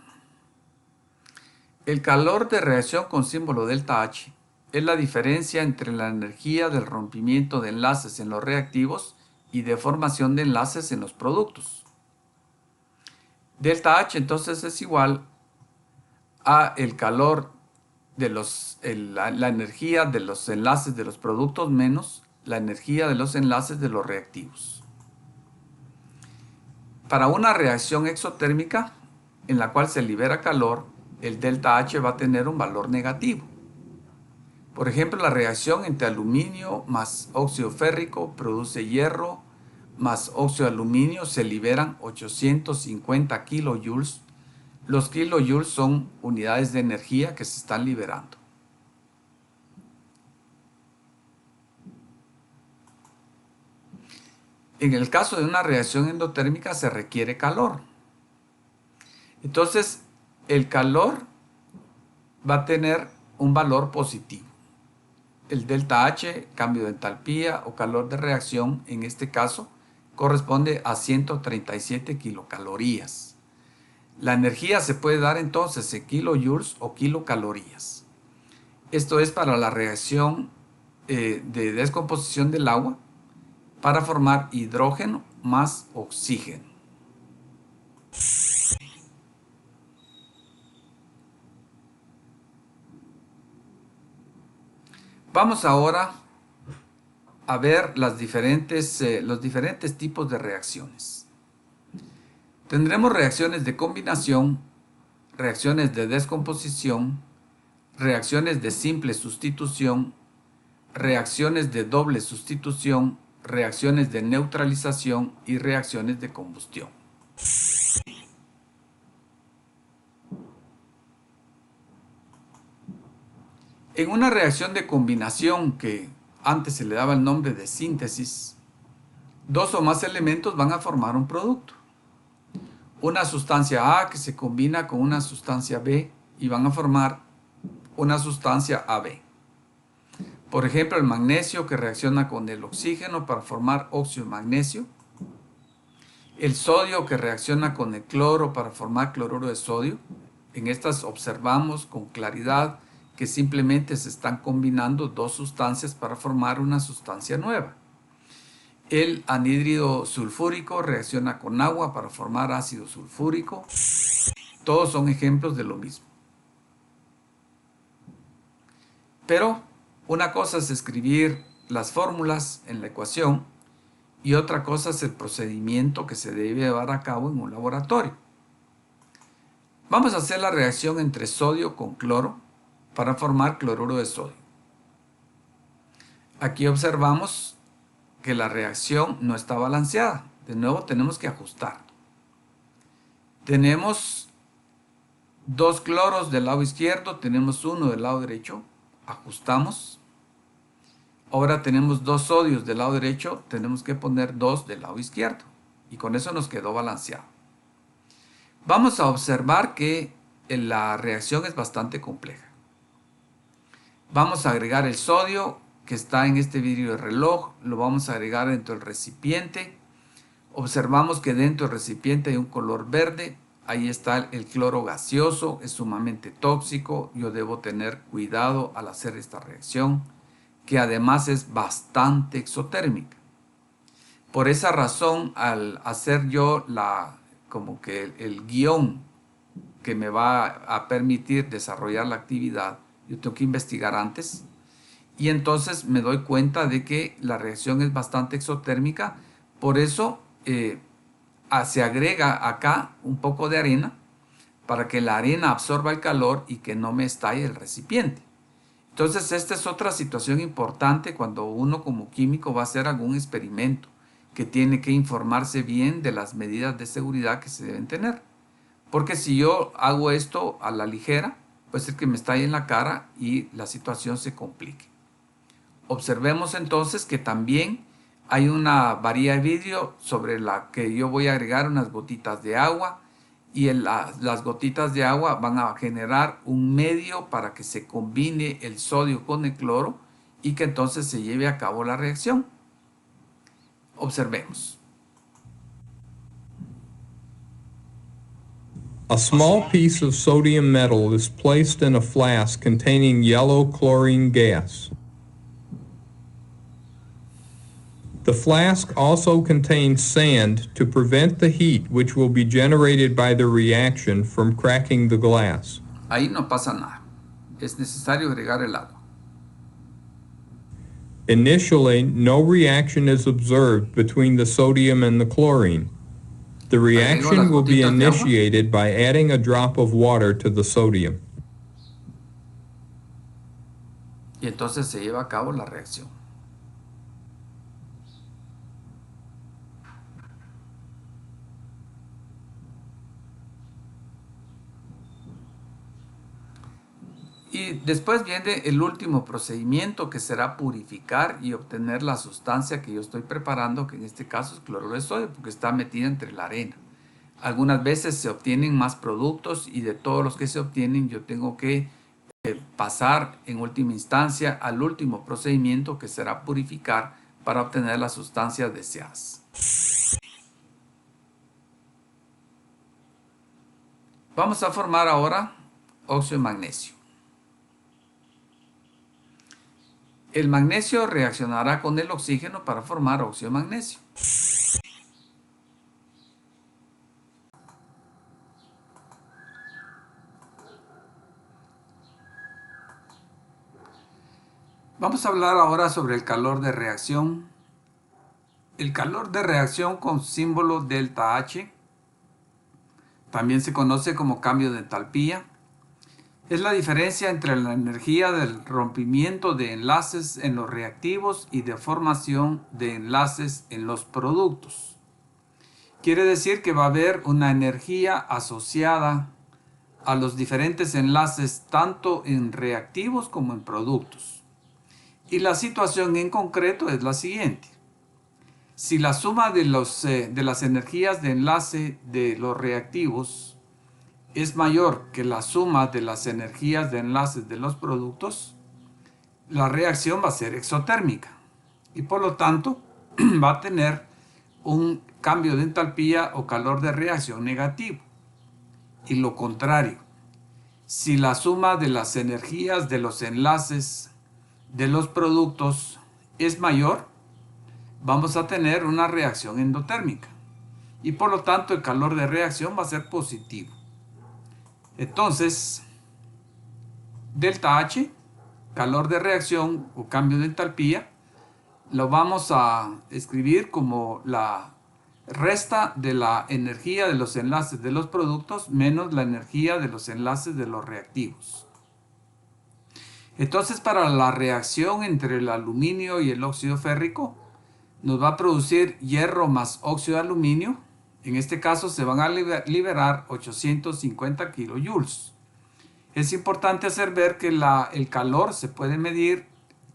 El calor de reacción con símbolo delta H es la diferencia entre la energía del rompimiento de enlaces en los reactivos y de formación de enlaces en los productos. Delta H entonces es igual a el calor de la energía de los enlaces de los productos menos la energía de los enlaces de los reactivos. Para una reacción exotérmica en la cual se libera calor, el delta H va a tener un valor negativo. Por ejemplo, la reacción entre aluminio más óxido férrico produce hierro más óxido de aluminio, se liberan 850 kilojoules. Los kilojoules son unidades de energía que se están liberando. En el caso de una reacción endotérmica se requiere calor. Entonces, el calor va a tener un valor positivo. El delta H, cambio de entalpía o calor de reacción, en este caso, corresponde a 137 kilocalorías. La energía se puede dar entonces en kilojoules o kilocalorías. Esto es para la reacción de descomposición del agua para formar hidrógeno más oxígeno. Vamos ahora a ver los diferentes tipos de reacciones. Tendremos reacciones de combinación, reacciones de descomposición, reacciones de simple sustitución, reacciones de doble sustitución, reacciones de neutralización y reacciones de combustión. En una reacción de combinación que antes se le daba el nombre de síntesis, dos o más elementos van a formar un producto. Una sustancia A que se combina con una sustancia B y van a formar una sustancia AB. Por ejemplo, el magnesio que reacciona con el oxígeno para formar óxido de magnesio. El sodio que reacciona con el cloro para formar cloruro de sodio. En estas observamos con claridad que simplemente se están combinando dos sustancias para formar una sustancia nueva. El anhídrido sulfúrico reacciona con agua para formar ácido sulfúrico. Todos son ejemplos de lo mismo. Pero una cosa es escribir las fórmulas en la ecuación y otra cosa es el procedimiento que se debe llevar a cabo en un laboratorio. Vamos a hacer la reacción entre sodio con cloro para formar cloruro de sodio. Aquí observamos que la reacción no está balanceada. De nuevo tenemos que ajustar. Tenemos dos cloros del lado izquierdo, tenemos uno del lado derecho, ajustamos. Ahora tenemos dos sodios del lado derecho, tenemos que poner dos del lado izquierdo. Y con eso nos quedó balanceado. Vamos a observar que la reacción es bastante compleja. Vamos a agregar el sodio que está en este vidrio de reloj, lo vamos a agregar dentro del recipiente. Observamos que dentro del recipiente hay un color verde, ahí está el cloro gaseoso, es sumamente tóxico, yo debo tener cuidado al hacer esta reacción, que además es bastante exotérmica. Por esa razón, al hacer yo el guión que me va a permitir desarrollar la actividad, yo tengo que investigar antes. Y entonces me doy cuenta de que la reacción es bastante exotérmica. Por eso se agrega acá un poco de arena para que la arena absorba el calor y que no me estalle el recipiente. Entonces esta es otra situación importante cuando uno como químico va a hacer algún experimento, que tiene que informarse bien de las medidas de seguridad que se deben tener. Porque si yo hago esto a la ligera, puede ser que me estalle en la cara y la situación se complique. Observemos entonces que también hay una varilla de vidrio sobre la que yo voy a agregar unas gotitas de agua y las gotitas de agua van a generar un medio para que se combine el sodio con el cloro y que entonces se lleve a cabo la reacción. Observemos. A small piece of sodium metal is placed in a flask containing yellow chlorine gas. The flask also contains sand to prevent the heat which will be generated by the reaction from cracking the glass. Ahí no pasa nada. Es necesario agregar el agua. Initially, no reaction is observed between the sodium and the chlorine. The reaction will be initiated by adding a drop of water to the sodium. Y entonces se lleva a cabo la reacción. Y después viene el último procedimiento, que será purificar y obtener la sustancia que yo estoy preparando, que en este caso es cloruro de sodio, porque está metida entre la arena. Algunas veces se obtienen más productos y de todos los que se obtienen yo tengo que pasar en última instancia al último procedimiento, que será purificar para obtener las sustancias deseadas. Vamos a formar ahora óxido de magnesio. El magnesio reaccionará con el oxígeno para formar óxido de magnesio. Vamos a hablar ahora sobre el calor de reacción. El calor de reacción con símbolo delta H, también se conoce como cambio de entalpía, es la diferencia entre la energía del rompimiento de enlaces en los reactivos y de formación de enlaces en los productos. Quiere decir que va a haber una energía asociada a los diferentes enlaces tanto en reactivos como en productos. Y la situación en concreto es la siguiente. Si la suma de las energías de enlace de los reactivos es mayor que la suma de las energías de enlaces de los productos, la reacción va a ser exotérmica y por lo tanto va a tener un cambio de entalpía o calor de reacción negativo. Y lo contrario, si la suma de las energías de los enlaces de los productos es mayor, vamos a tener una reacción endotérmica y por lo tanto el calor de reacción va a ser positivo. Entonces, delta H, calor de reacción o cambio de entalpía, lo vamos a escribir como la resta de la energía de los enlaces de los productos menos la energía de los enlaces de los reactivos. Entonces, para la reacción entre el aluminio y el óxido férrico, nos va a producir hierro más óxido de aluminio. En este caso se van a liberar 850 kilojoules. Es importante hacer ver que el calor se puede medir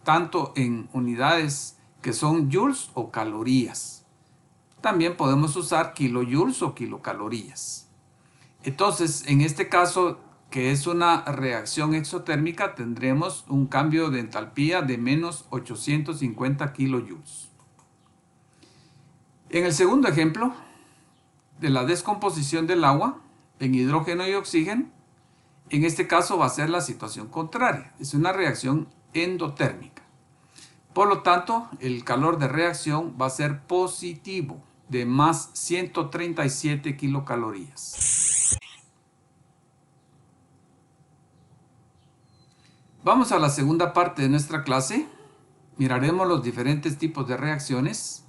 tanto en unidades que son joules o calorías. También podemos usar kilojoules o kilocalorías. Entonces, en este caso, que es una reacción exotérmica, tendremos un cambio de entalpía de menos 850 kilojoules. En el segundo ejemplo, de la descomposición del agua en hidrógeno y oxígeno, en este caso va a ser la situación contraria. Es una reacción endotérmica. Por lo tanto, el calor de reacción va a ser positivo, de más 137 kilocalorías. Vamos a la segunda parte de nuestra clase. Miraremos los diferentes tipos de reacciones.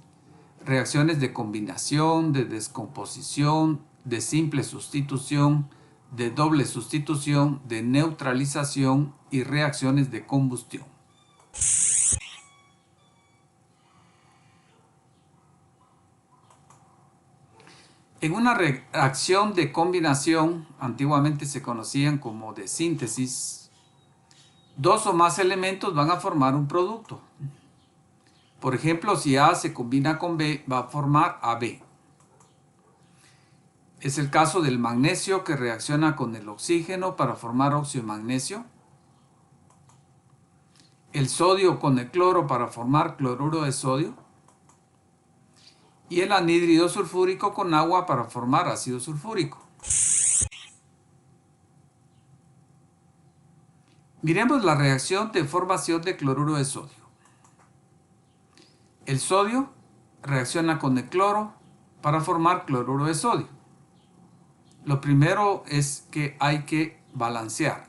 Reacciones de combinación, de descomposición, de simple sustitución, de doble sustitución, de neutralización y reacciones de combustión. En una reacción de combinación, antiguamente se conocían como de síntesis, dos o más elementos van a formar un producto. Por ejemplo, si A se combina con B, va a formar AB. Es el caso del magnesio que reacciona con el oxígeno para formar óxido de magnesio. El sodio con el cloro para formar cloruro de sodio. Y el anhídrido sulfúrico con agua para formar ácido sulfúrico. Miremos la reacción de formación de cloruro de sodio. El sodio reacciona con el cloro para formar cloruro de sodio. Lo primero es que hay que balancear.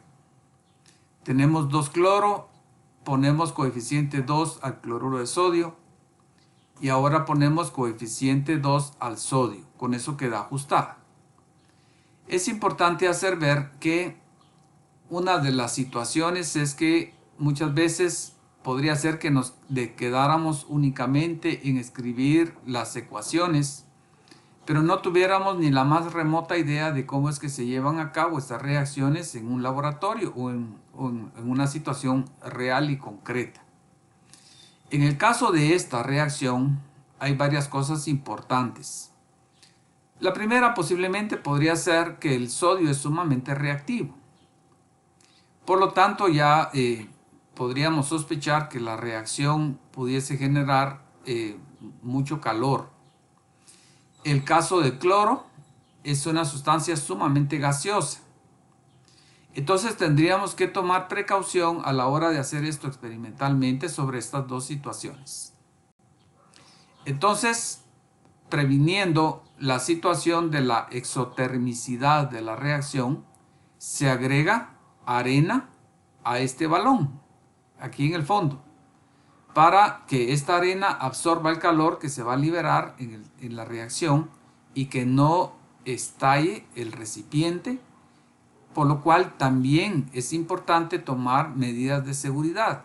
Tenemos 2 cloro, ponemos coeficiente 2 al cloruro de sodio y ahora ponemos coeficiente 2 al sodio. Con eso queda ajustada. Es importante hacer ver que una de las situaciones es que muchas veces podría ser que nos quedáramos únicamente en escribir las ecuaciones, pero no tuviéramos ni la más remota idea de cómo es que se llevan a cabo estas reacciones en un laboratorio o en una situación real y concreta. En el caso de esta reacción hay varias cosas importantes. La primera posiblemente podría ser que el sodio es sumamente reactivo. Por lo tanto, ya podríamos sospechar que la reacción pudiese generar mucho calor. El caso del cloro es una sustancia sumamente gaseosa. Entonces tendríamos que tomar precaución a la hora de hacer esto experimentalmente sobre estas dos situaciones. Entonces, previniendo la situación de la exotermicidad de la reacción, se agrega arena a este balón, aquí en el fondo, para que esta arena absorba el calor que se va a liberar en la reacción y que no estalle el recipiente, por lo cual también es importante tomar medidas de seguridad.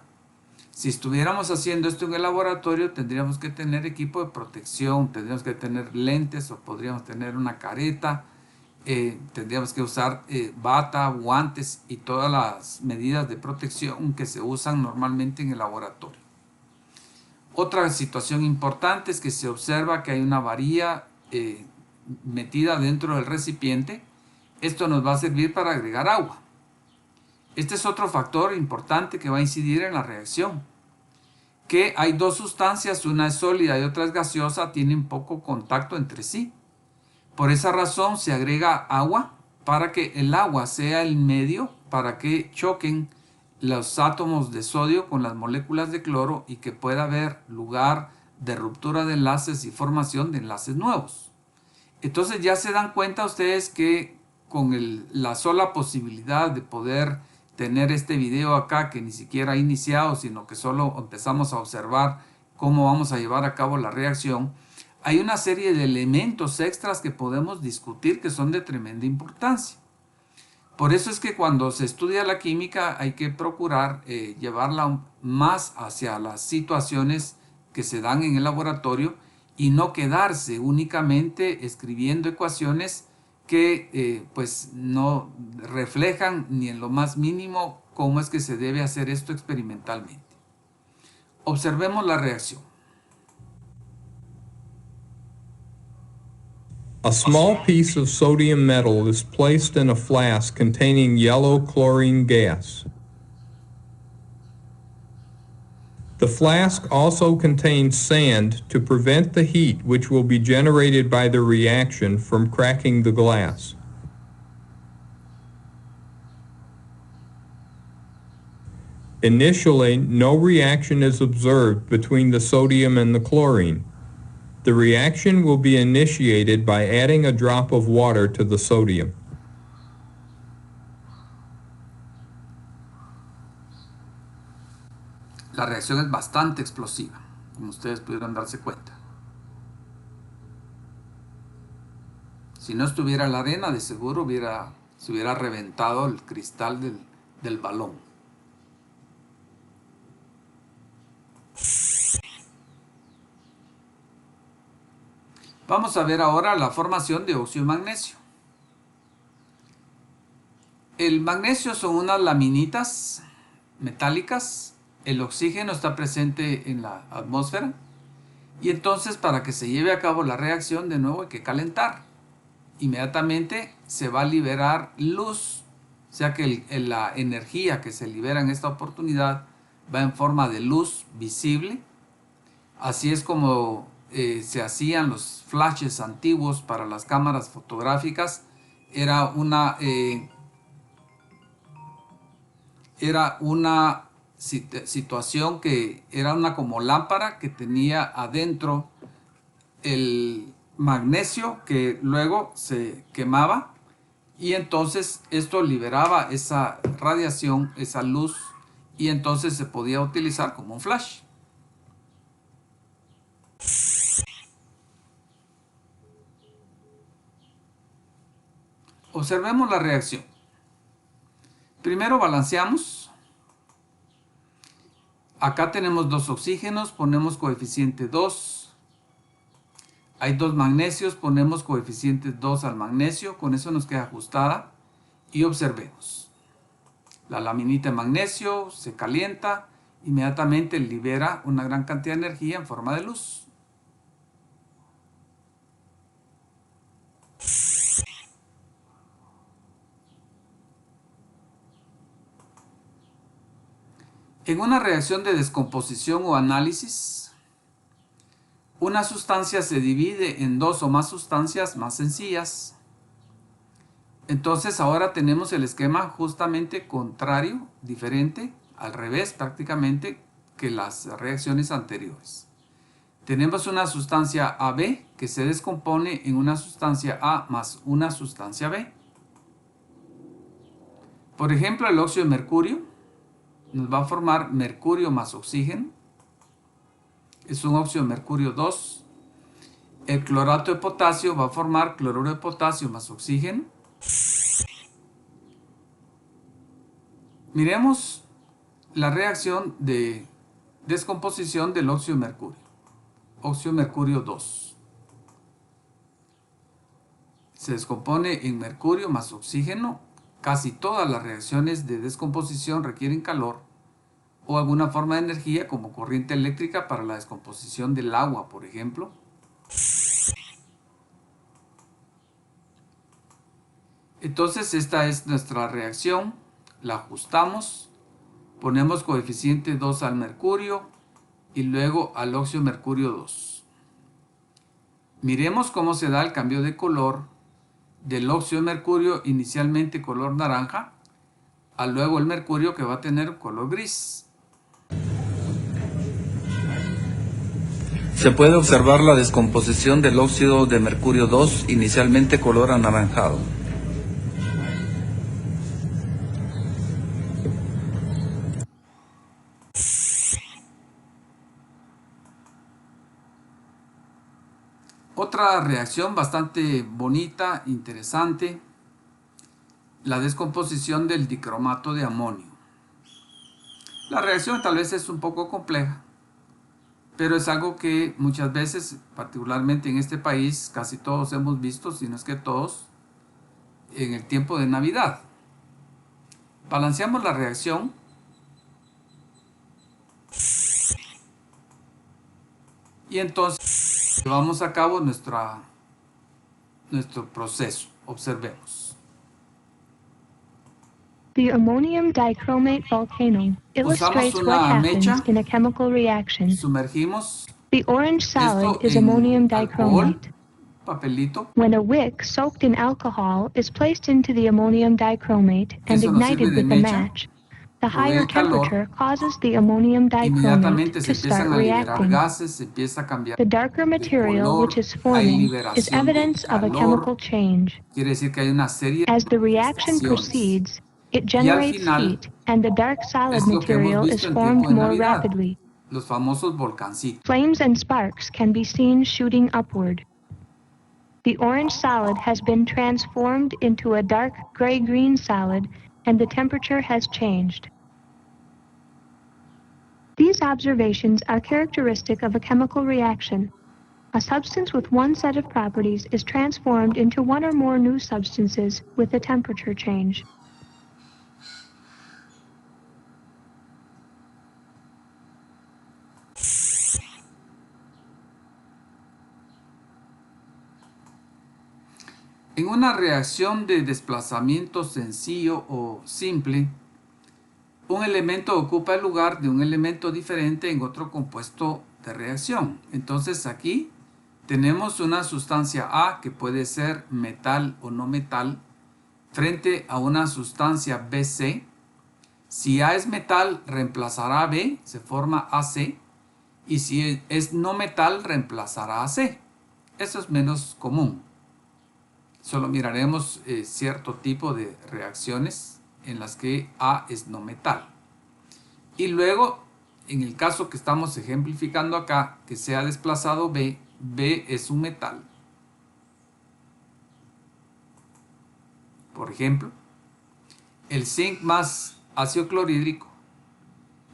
Si estuviéramos haciendo esto en el laboratorio, tendríamos que tener equipo de protección, tendríamos que tener lentes o podríamos tener una careta, tendríamos que usar bata, guantes y todas las medidas de protección que se usan normalmente en el laboratorio. Otra situación importante es que se observa que hay una varilla metida dentro del recipiente. Esto nos va a servir para agregar agua. Este es otro factor importante que va a incidir en la reacción. Que hay dos sustancias, una es sólida y otra es gaseosa, tienen poco contacto entre sí. Por esa razón se agrega agua para que el agua sea el medio para que choquen los átomos de sodio con las moléculas de cloro y que pueda haber lugar de ruptura de enlaces y formación de enlaces nuevos. Entonces ya se dan cuenta ustedes que con la sola posibilidad de poder tener este video acá que ni siquiera ha iniciado, sino que solo empezamos a observar cómo vamos a llevar a cabo la reacción, hay una serie de elementos extras que podemos discutir que son de tremenda importancia. Por eso es que cuando se estudia la química hay que procurar llevarla más hacia las situaciones que se dan en el laboratorio y no quedarse únicamente escribiendo ecuaciones que pues no reflejan ni en lo más mínimo cómo es que se debe hacer esto experimentalmente. Observemos la reacción. A small piece of sodium metal is placed in a flask containing yellow chlorine gas. The flask also contains sand to prevent the heat which will be generated by the reaction from cracking the glass. Initially, no reaction is observed between the sodium and the chlorine. The reaction will be initiated by adding a drop of water to the sodium. La reacción es bastante explosiva, como ustedes pudieron darse cuenta. Si no estuviera la arena, de seguro se hubiera reventado el cristal del balón. Vamos a ver ahora la formación de óxido de magnesio. El magnesio son unas laminitas metálicas el oxígeno está presente en la atmósfera y entonces para que se lleve a cabo la reacción de nuevo hay que calentar. Inmediatamente se va a liberar luz, o sea que la energía que se libera en esta oportunidad va en forma de luz visible. Así es como se hacían los flashes antiguos para las cámaras fotográficas. Era una situación que era una como lámpara que tenía adentro el magnesio que luego se quemaba y entonces esto liberaba esa radiación, esa luz, y entonces se podía utilizar como un flash. Observemos la reacción. Primero balanceamos. Acá tenemos dos oxígenos, ponemos coeficiente 2. Hay dos magnesios, ponemos coeficiente 2 al magnesio, con eso nos queda ajustada. Y observemos. La laminita de magnesio se calienta, inmediatamente libera una gran cantidad de energía en forma de luz. En una reacción de descomposición o análisis, una sustancia se divide en dos o más sustancias más sencillas. Entonces ahora tenemos el esquema justamente contrario, diferente, al revés prácticamente que las reacciones anteriores. Tenemos una sustancia AB que se descompone en una sustancia A más una sustancia B. Por ejemplo, el óxido de mercurio nos va a formar mercurio más oxígeno. Es un óxido de mercurio 2. El clorato de potasio va a formar cloruro de potasio más oxígeno. Miremos la reacción de descomposición del óxido de mercurio. Óxido de mercurio 2. Se descompone en mercurio más oxígeno. Casi todas las reacciones de descomposición requieren calor o alguna forma de energía como corriente eléctrica para la descomposición del agua, por ejemplo. Entonces esta es nuestra reacción, la ajustamos, ponemos coeficiente 2 al mercurio y luego al óxido de mercurio 2. Miremos cómo se da el cambio de color del óxido de mercurio, inicialmente color naranja, a luego el mercurio que va a tener color gris. Se puede observar la descomposición del óxido de mercurio 2, inicialmente color anaranjado. Otra reacción bastante bonita, interesante, la descomposición del dicromato de amonio. La reacción tal vez es un poco compleja, pero es algo que muchas veces, particularmente en este país, casi todos hemos visto, si no es que todos, en el tiempo de Navidad. Balanceamos la reacción. Y entonces llevamos a cabo nuestro proceso. Observemos. The ammonium dichromate volcano illustrates what happens in a chemical reaction. Sumergimos. The orange solid is ammonium dichromate. Papelito. When a wick soaked in alcohol is placed into the ammonium dichromate and ignited with a match, the higher temperature causes the ammonium dichromate to start reacting. The darker material which is forming is evidence of a chemical change. As the reaction proceeds, it generates heat, and the dark solid material is formed more rapidly. Flames and sparks can be seen shooting upward. The orange solid has been transformed into a dark gray-green solid, and the temperature has changed. These observations are characteristic of a chemical reaction. A substance with one set of properties is transformed into one or more new substances with a temperature change. En una reacción de desplazamiento sencillo o simple, un elemento ocupa el lugar de un elemento diferente en otro compuesto de reacción. Entonces aquí tenemos una sustancia A que puede ser metal o no metal frente a una sustancia BC. Si A es metal, reemplazará a B, se forma AC. Y si es no metal, reemplazará a C. Eso es menos común. Solo miraremos cierto tipo de reacciones en las que A es no metal. Y luego, en el caso que estamos ejemplificando acá, que se ha desplazado B, B es un metal. Por ejemplo, el zinc más ácido clorhídrico,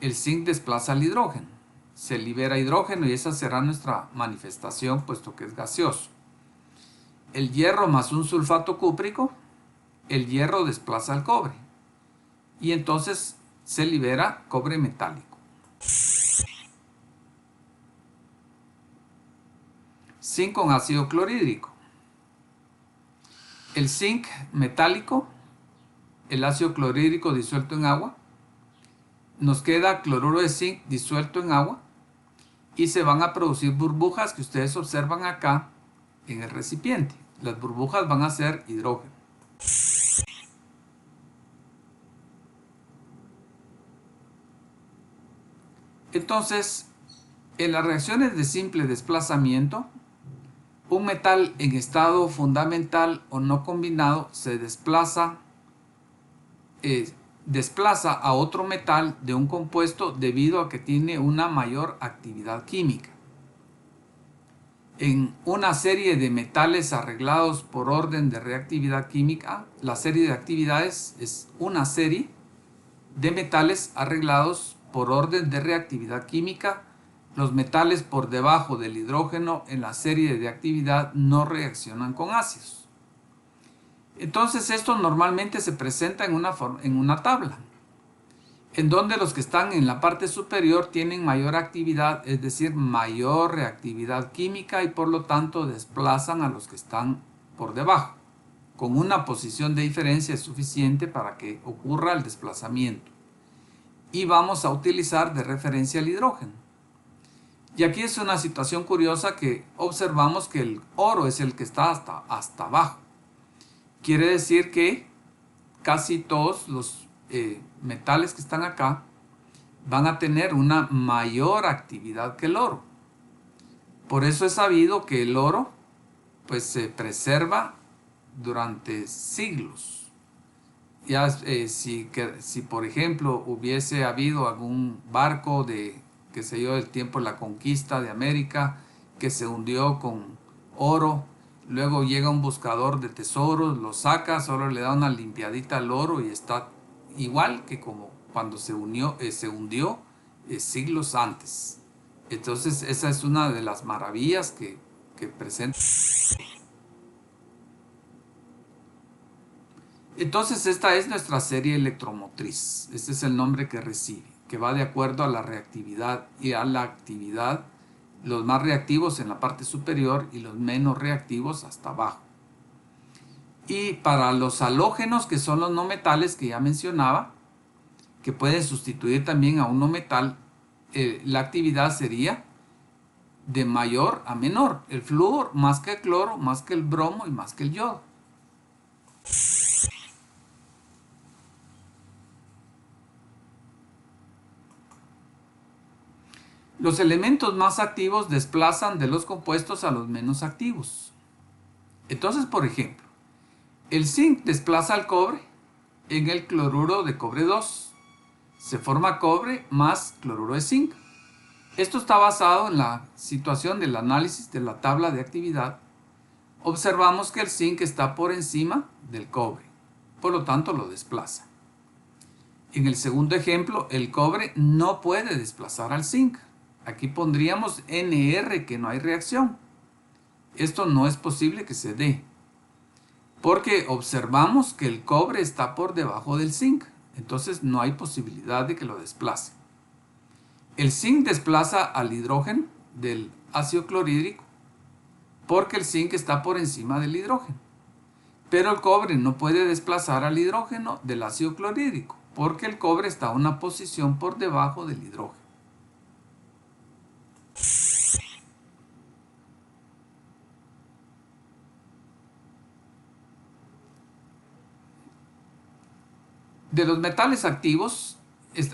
el zinc desplaza el hidrógeno. Se libera hidrógeno y esa será nuestra manifestación, puesto que es gaseoso. El hierro más un sulfato cúprico, el hierro desplaza el cobre. Y entonces se libera cobre metálico. Zinc con ácido clorhídrico. El zinc metálico, el ácido clorhídrico disuelto en agua, nos queda cloruro de zinc disuelto en agua y se van a producir burbujas que ustedes observan acá en el recipiente. Las burbujas van a ser hidrógeno. Entonces, en las reacciones de simple desplazamiento, un metal en estado fundamental o no combinado se desplaza a otro metal de un compuesto debido a que tiene una mayor actividad química. En una serie de metales arreglados por orden de reactividad química, la serie de actividades es una serie de metales arreglados por orden de reactividad química. Los metales por debajo del hidrógeno en la serie de actividad no reaccionan con ácidos. Entonces esto normalmente se presenta en una tabla, en donde los que están en la parte superior tienen mayor actividad, es decir, mayor reactividad química y por lo tanto desplazan a los que están por debajo. Con una posición de diferencia es suficiente para que ocurra el desplazamiento. Y vamos a utilizar de referencia el hidrógeno. Y aquí es una situación curiosa que observamos que el oro es el que está hasta abajo. Quiere decir que casi todos los metales que están acá van a tener una mayor actividad que el oro. Por eso es sabido que el oro pues se preserva durante siglos. Ya si por ejemplo hubiese habido algún barco de, qué sé yo, del tiempo de la conquista de América que se hundió con oro, luego llega un buscador de tesoros, lo saca, solo le da una limpiadita al oro y está igual que como cuando se hundió siglos antes. Entonces esa es una de las maravillas que presenta. Entonces esta es nuestra serie electromotriz. Este es el nombre que recibe, que va de acuerdo a la reactividad y a la actividad, los más reactivos en la parte superior y los menos reactivos hasta abajo. Y para los halógenos, que son los no metales que ya mencionaba, que pueden sustituir también a un no metal, la actividad sería de mayor a menor. El flúor más que el cloro, más que el bromo y más que el yodo. Los elementos más activos desplazan de los compuestos a los menos activos. Entonces, por ejemplo, el zinc desplaza al cobre en el cloruro de cobre 2. Se forma cobre más cloruro de zinc. Esto está basado en la situación del análisis de la tabla de actividad. Observamos que el zinc está por encima del cobre, por lo tanto lo desplaza. En el segundo ejemplo, el cobre no puede desplazar al zinc. Aquí pondríamos NR, que no hay reacción. Esto no es posible que se dé, porque observamos que el cobre está por debajo del zinc, entonces no hay posibilidad de que lo desplace. El zinc desplaza al hidrógeno del ácido clorhídrico porque el zinc está por encima del hidrógeno. Pero el cobre no puede desplazar al hidrógeno del ácido clorhídrico, porque el cobre está a una posición por debajo del hidrógeno. De los metales activos,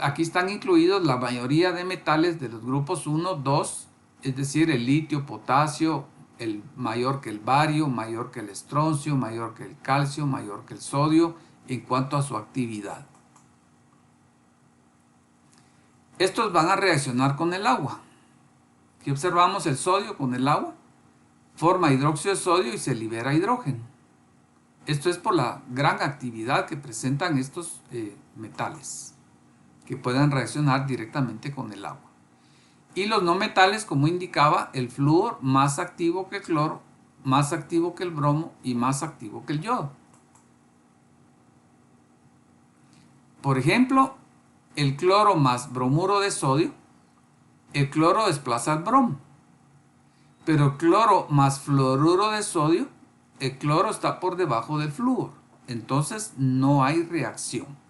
aquí están incluidos la mayoría de metales de los grupos 1, 2, es decir, el litio, potasio, mayor que el bario, mayor que el estroncio, mayor que el calcio, mayor que el sodio, en cuanto a su actividad. Estos van a reaccionar con el agua. Aquí observamos el sodio con el agua, forma hidróxido de sodio y se libera hidrógeno. Esto es por la gran actividad que presentan estos metales, que puedan reaccionar directamente con el agua. Y los no metales, como indicaba, el flúor más activo que el cloro, más activo que el bromo y más activo que el yodo. Por ejemplo, el cloro más bromuro de sodio, el cloro desplaza el bromo. Pero el cloro más fluoruro de sodio, el cloro está por debajo del flúor. Entonces no hay reacción.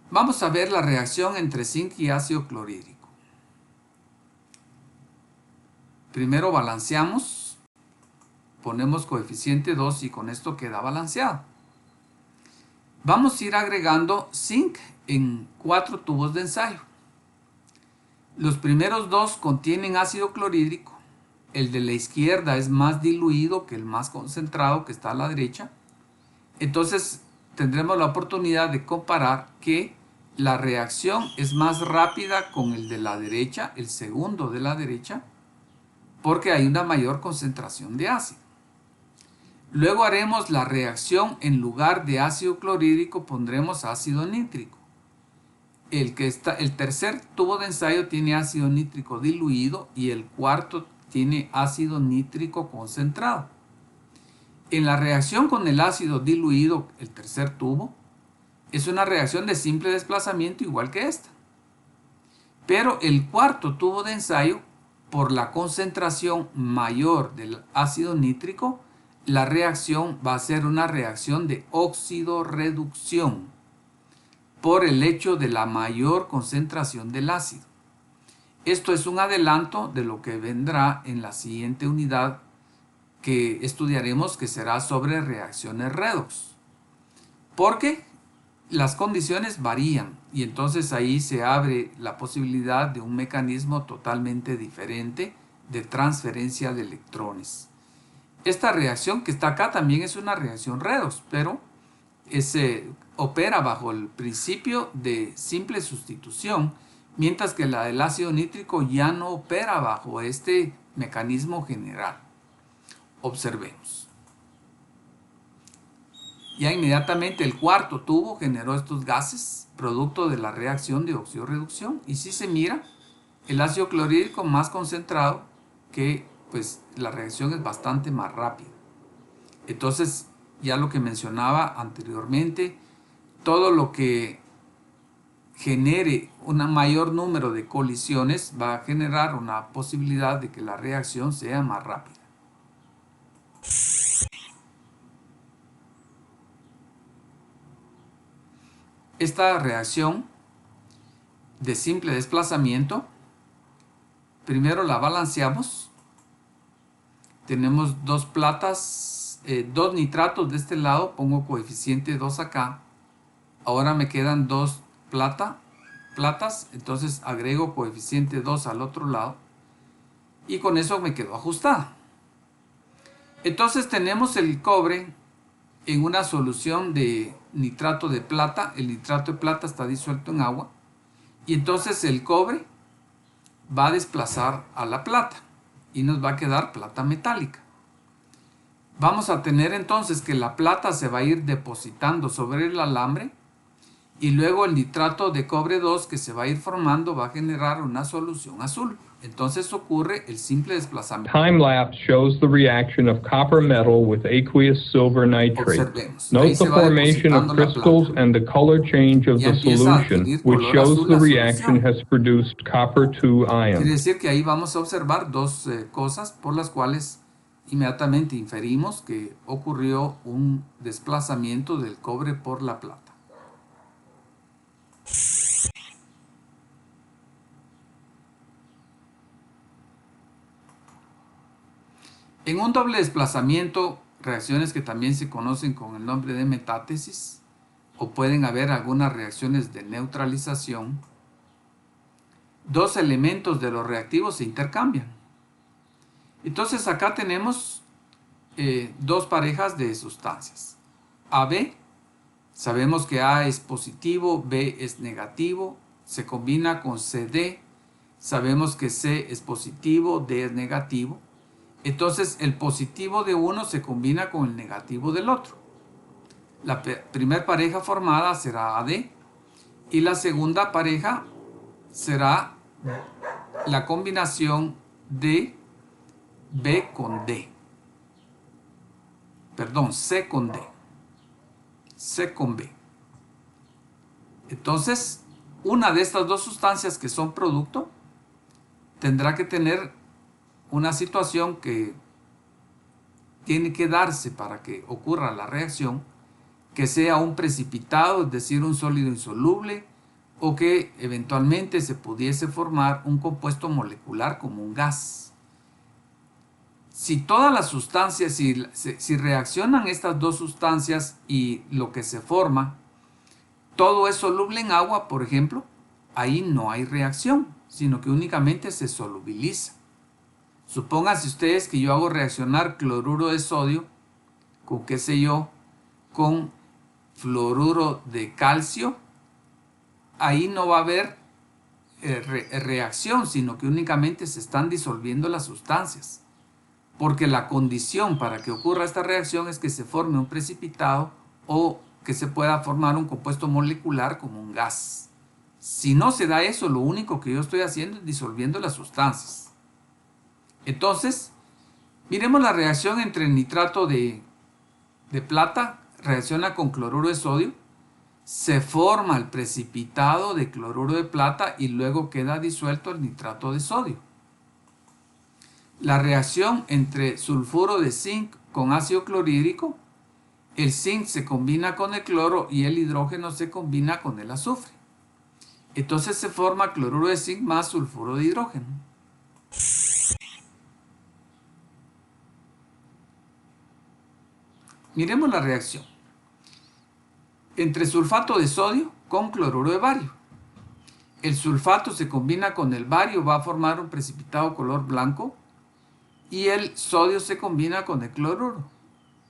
Vamos a ver la reacción entre zinc y ácido clorhídrico. Primero balanceamos, ponemos coeficiente 2 y con esto queda balanceado. Vamos a ir agregando zinc en 4 tubos de ensayo. Los primeros 2 contienen ácido clorhídrico. El de la izquierda es más diluido que el más concentrado que está a la derecha. Entonces tendremos la oportunidad de comparar que la reacción es más rápida con el de la derecha, el segundo de la derecha, porque hay una mayor concentración de ácido. Luego haremos la reacción, en lugar de ácido clorhídrico pondremos ácido nítrico. El tercer tubo de ensayo tiene ácido nítrico diluido y el cuarto tiene ácido nítrico concentrado. En la reacción con el ácido diluido, el tercer tubo, es una reacción de simple desplazamiento igual que esta. Pero el cuarto tubo de ensayo, por la concentración mayor del ácido nítrico, la reacción va a ser una reacción de óxido-reducción por el hecho de la mayor concentración del ácido. Esto es un adelanto de lo que vendrá en la siguiente unidad que estudiaremos, que será sobre reacciones redox. Porque las condiciones varían y entonces ahí se abre la posibilidad de un mecanismo totalmente diferente de transferencia de electrones. Esta reacción que está acá también es una reacción redox, pero opera bajo el principio de simple sustitución, mientras que la del ácido nítrico ya no opera bajo este mecanismo general. Observemos. Ya inmediatamente el cuarto tubo generó estos gases, producto de la reacción de óxido-reducción, y si se mira, el ácido clorhídrico más concentrado, que pues la reacción es bastante más rápida. Entonces, ya lo que mencionaba anteriormente, todo lo que genere un mayor número de colisiones va a generar una posibilidad de que la reacción sea más rápida. Esta reacción de simple desplazamiento, primero la balanceamos. Tenemos dos platas, dos nitratos de este lado, pongo coeficiente 2 acá. Ahora me quedan dos platas, entonces agrego coeficiente 2 al otro lado y con eso me quedó ajustada. Entonces tenemos el cobre en una solución de nitrato de plata. El nitrato de plata está disuelto en agua y entonces el cobre va a desplazar a la plata y nos va a quedar plata metálica. Vamos a tener entonces que la plata se va a ir depositando sobre el alambre y luego el nitrato de cobre 2 que se va a ir formando va a generar una solución azul. Entonces ocurre el simple desplazamiento. Time lapse shows the reaction of copper metal with aqueous silver nitrate. Observemos. Note Ahí se the va formation of depositando la crystals plata. and the color change of Ya the empieza a solution, adquirir which color shows azul the la reaction solución. has produced copper 2 Quiere ions. decir que ahí vamos a observar dos cosas por las cuales inmediatamente inferimos que ocurrió un desplazamiento del cobre por la plata. En un doble desplazamiento, reacciones que también se conocen con el nombre de metátesis, o pueden haber algunas reacciones de neutralización, dos elementos de los reactivos se intercambian. Entonces acá tenemos dos parejas de sustancias. AB, sabemos que A es positivo, B es negativo, se combina con CD, sabemos que C es positivo, D es negativo. Entonces el positivo de uno se combina con el negativo del otro. La primera pareja formada será AD y la segunda pareja será la combinación de B con D. Perdón, C con D. C con B. Entonces, una de estas dos sustancias que son producto tendrá que tener una situación que tiene que darse para que ocurra la reacción, que sea un precipitado, es decir, un sólido insoluble, o que eventualmente se pudiese formar un compuesto molecular como un gas. Si todas las sustancias, si reaccionan estas dos sustancias y lo que se forma, todo es soluble en agua, por ejemplo, ahí no hay reacción, sino que únicamente se solubiliza. Supónganse ustedes que yo hago reaccionar cloruro de sodio con, qué sé yo, con fluoruro de calcio. Ahí no va a haber reacción, sino que únicamente se están disolviendo las sustancias. Porque la condición para que ocurra esta reacción es que se forme un precipitado o que se pueda formar un compuesto molecular como un gas. Si no se da eso, lo único que yo estoy haciendo es disolviendo las sustancias. Entonces, miremos la reacción entre el nitrato de plata, reacciona con cloruro de sodio, se forma el precipitado de cloruro de plata y luego queda disuelto el nitrato de sodio. La reacción entre sulfuro de zinc con ácido clorhídrico, el zinc se combina con el cloro y el hidrógeno se combina con el azufre. Entonces se forma cloruro de zinc más sulfuro de hidrógeno. Miremos la reacción entre sulfato de sodio con cloruro de bario. El sulfato se combina con el bario, va a formar un precipitado color blanco, y el sodio se combina con el cloruro.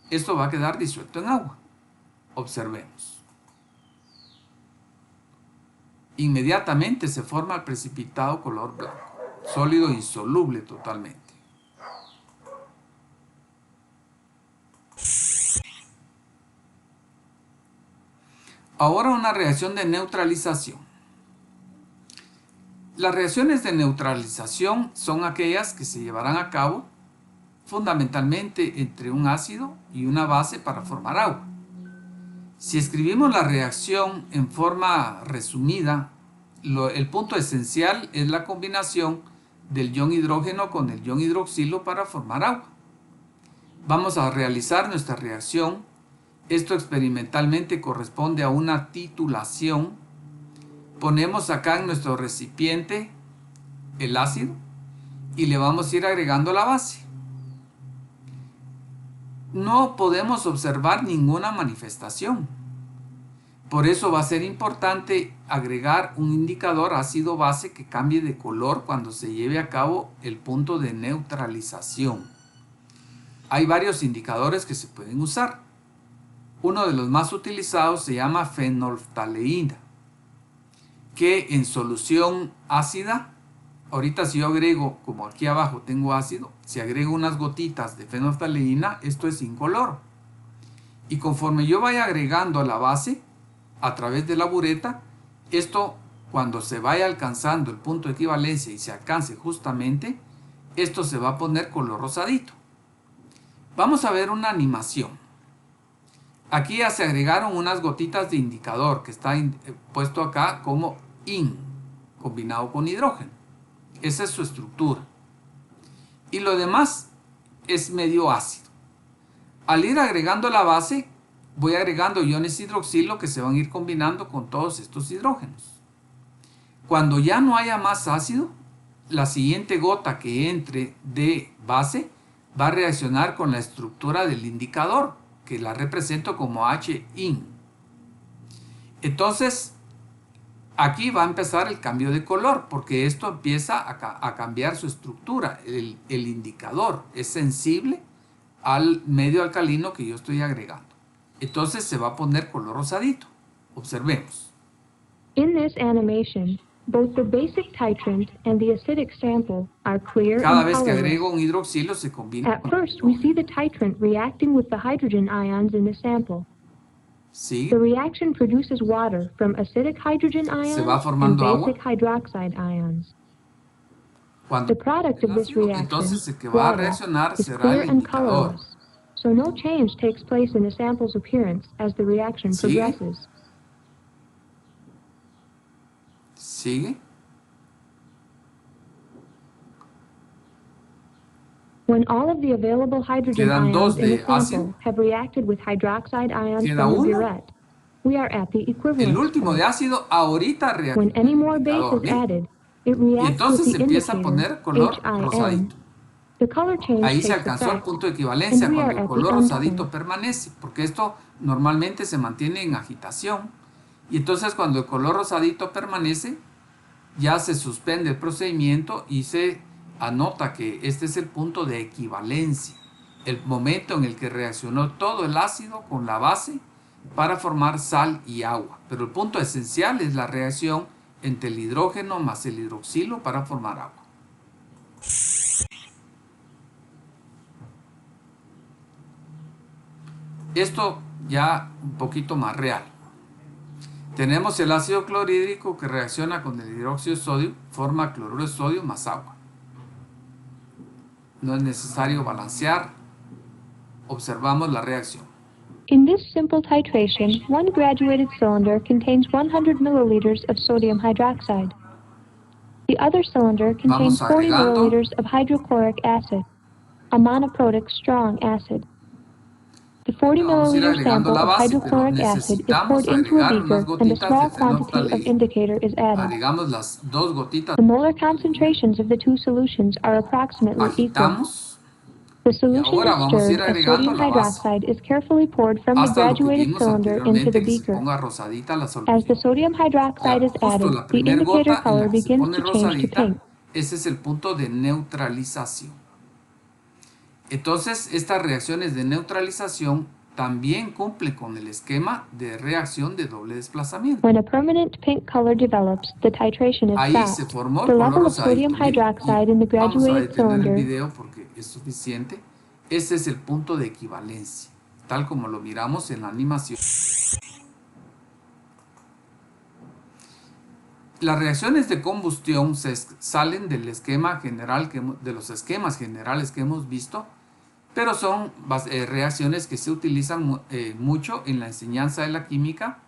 Esto va a quedar disuelto en agua. Observemos. Inmediatamente se forma el precipitado color blanco, sólido insoluble totalmente. Ahora una reacción de neutralización. Las reacciones de neutralización son aquellas que se llevarán a cabo fundamentalmente entre un ácido y una base para formar agua. Si escribimos la reacción en forma resumida, el punto esencial es la combinación del ion hidrógeno con el ion hidroxilo para formar agua. Vamos a realizar nuestra reacción. Esto experimentalmente corresponde a una titulación. Ponemos acá en nuestro recipiente el ácido y le vamos a ir agregando la base. No podemos observar ninguna manifestación. Por eso va a ser importante agregar un indicador ácido-base que cambie de color cuando se lleve a cabo el punto de neutralización. Hay varios indicadores que se pueden usar. Uno de los más utilizados se llama fenolftaleína, que en solución ácida, ahorita si yo agrego, como aquí abajo tengo ácido, si agrego unas gotitas de fenolftaleína, esto es incoloro. Y conforme yo vaya agregando a la base, a través de la bureta. Esto, cuando se vaya alcanzando el punto de equivalencia y se alcance justamente, esto se va a poner color rosadito. Vamos a ver una animación. Aquí ya se agregaron unas gotitas de indicador que está puesto acá como IN, combinado con hidrógeno. Esa es su estructura. Y lo demás es medio ácido. Al ir agregando la base, voy agregando iones hidroxilo que se van a ir combinando con todos estos hidrógenos. Cuando ya no haya más ácido, la siguiente gota que entre de base va a reaccionar con la estructura del indicador, que la represento como HIN. Entonces, aquí va a empezar el cambio de color, porque esto empieza a cambiar su estructura. El indicador es sensible al medio alcalino que yo estoy agregando. Entonces se va a poner color rosadito. Observemos. In this animation, both the basic titrant and the acidic sample are clear Cada and vez que colorless. agrego un hidroxilo se combina At con first, we see the titrant reacting with the hydrogen ions in the sample. ¿sí? The reaction produces water from acidic hydrogen ions va and formando agua. basic hydroxide ions. Cuando The product of this ácido, reaction, entonces el que va a water, reaccionar is será clear el and indicador. colorless, so no change takes place in the sample's appearance as the reaction ¿Sigue? progresses. ¿Sigue? When all of the available hydrogen Quedan dos ions in de the sample ácido. have reacted with hydroxide ions Queda from the uno. burette, we are at the El equivalence último de point. ácido ahorita reacciona When any con el more base indicador, is ¿bien? added, it Y reacts with entonces the empieza a indicator, poner color HIN. rosadito. The color change Ahí se takes alcanzó el effect, punto de and equivalencia we cuando are el at the color end rosadito point. permanece, porque esto normalmente se mantiene en agitación. Y entonces cuando el color rosadito permanece, ya se suspende el procedimiento y se anota que este es el punto de equivalencia, el momento en el que reaccionó todo el ácido con la base para formar sal y agua. Pero el punto esencial es la reacción entre el hidrógeno más el hidroxilo para formar agua. Esto ya un poquito más real. Tenemos el ácido clorhídrico que reacciona con el hidróxido de sodio, forma cloruro de sodio más agua. No es necesario balancear. Observamos la reacción. In this simple titration, one graduated cylinder contains 100 milliliters of sodium hydroxide. The other cylinder contains Vamos 40 agregando. milliliters of hydrochloric acid, a monoprotic strong acid. The 40 Vamos a ir milliliter agregando sample la of base, pero hydrochloric acid is necesitamos poured into a agregar unas beaker and a gotitas small de quantity of fenolftaleína. indicator is added. Agregamos las dos gotitas, The molar concentrations of the two solutions are approximately equal. agitamos The solution ahora is vamos a ir stirred as agregando sodium la base hydroxide is carefully poured from the hasta lo que graduated vimos cylinder into the anteriormente, que se beaker. ponga rosadita la As the solución. sodium hydroxide is Justo added, la the primera indicator gota en la color que se begins pone to change to rosadita, pink. ese es el punto de neutralización. Entonces, estas reacciones de neutralización también cumplen con el esquema de reacción de doble desplazamiento. When a permanent pink color develops, the titration is Ahí se stopped. formó el The color level of rosadito. sodium Bien, hydroxide in the y vamos a graduated detener el cylinder video porque es suficiente. Ese es el punto de equivalencia, tal como lo miramos en la animación. Las reacciones de combustión salen del esquema general de los esquemas generales que hemos visto, pero son reacciones que se utilizan mucho en la enseñanza de la química.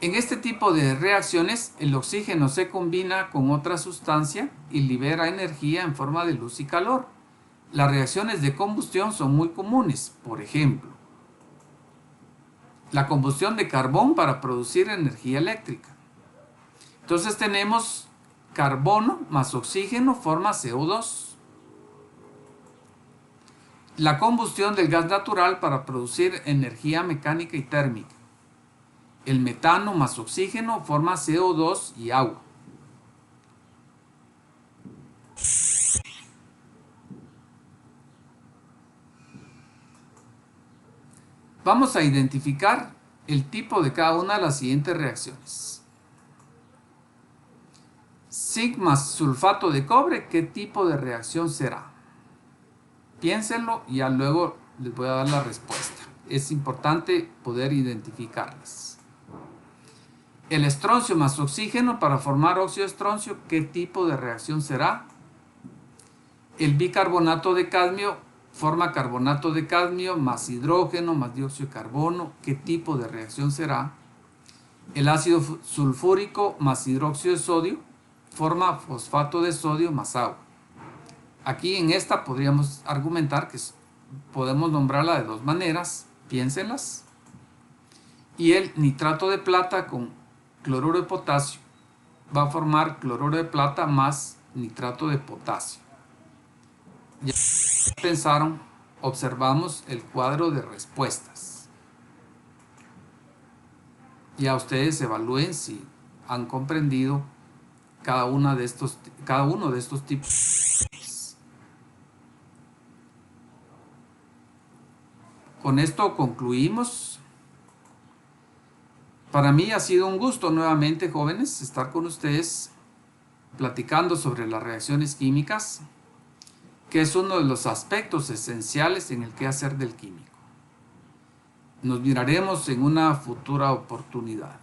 En este tipo de reacciones, el oxígeno se combina con otra sustancia y libera energía en forma de luz y calor. Las reacciones de combustión son muy comunes. Por ejemplo, la combustión de carbón para producir energía eléctrica. Entonces tenemos carbono más oxígeno forma CO2. La combustión del gas natural para producir energía mecánica y térmica. El metano más oxígeno forma CO2 y agua. Vamos a identificar el tipo de cada una de las siguientes reacciones. Zinc más sulfato de cobre, ¿qué tipo de reacción será? Piénsenlo y ya luego les voy a dar la respuesta. Es importante poder identificarlas. El estroncio más oxígeno para formar óxido de estroncio, ¿qué tipo de reacción será? El bicarbonato de cadmio forma carbonato de cadmio más hidrógeno más dióxido de carbono, ¿qué tipo de reacción será? El ácido sulfúrico más hidróxido de sodio forma fosfato de sodio más agua. Aquí en esta podríamos argumentar que podemos nombrarla de dos maneras, piénsenlas. Y el nitrato de plata con cloruro de potasio va a formar cloruro de plata más nitrato de potasio. Ya pensaron, observamos el cuadro de respuestas. Ya ustedes evalúen si han comprendido cada uno de estos tipos. Con esto concluimos. Para mí ha sido un gusto nuevamente, jóvenes, estar con ustedes platicando sobre las reacciones químicas, que es uno de los aspectos esenciales en el quehacer del químico. Nos miraremos en una futura oportunidad.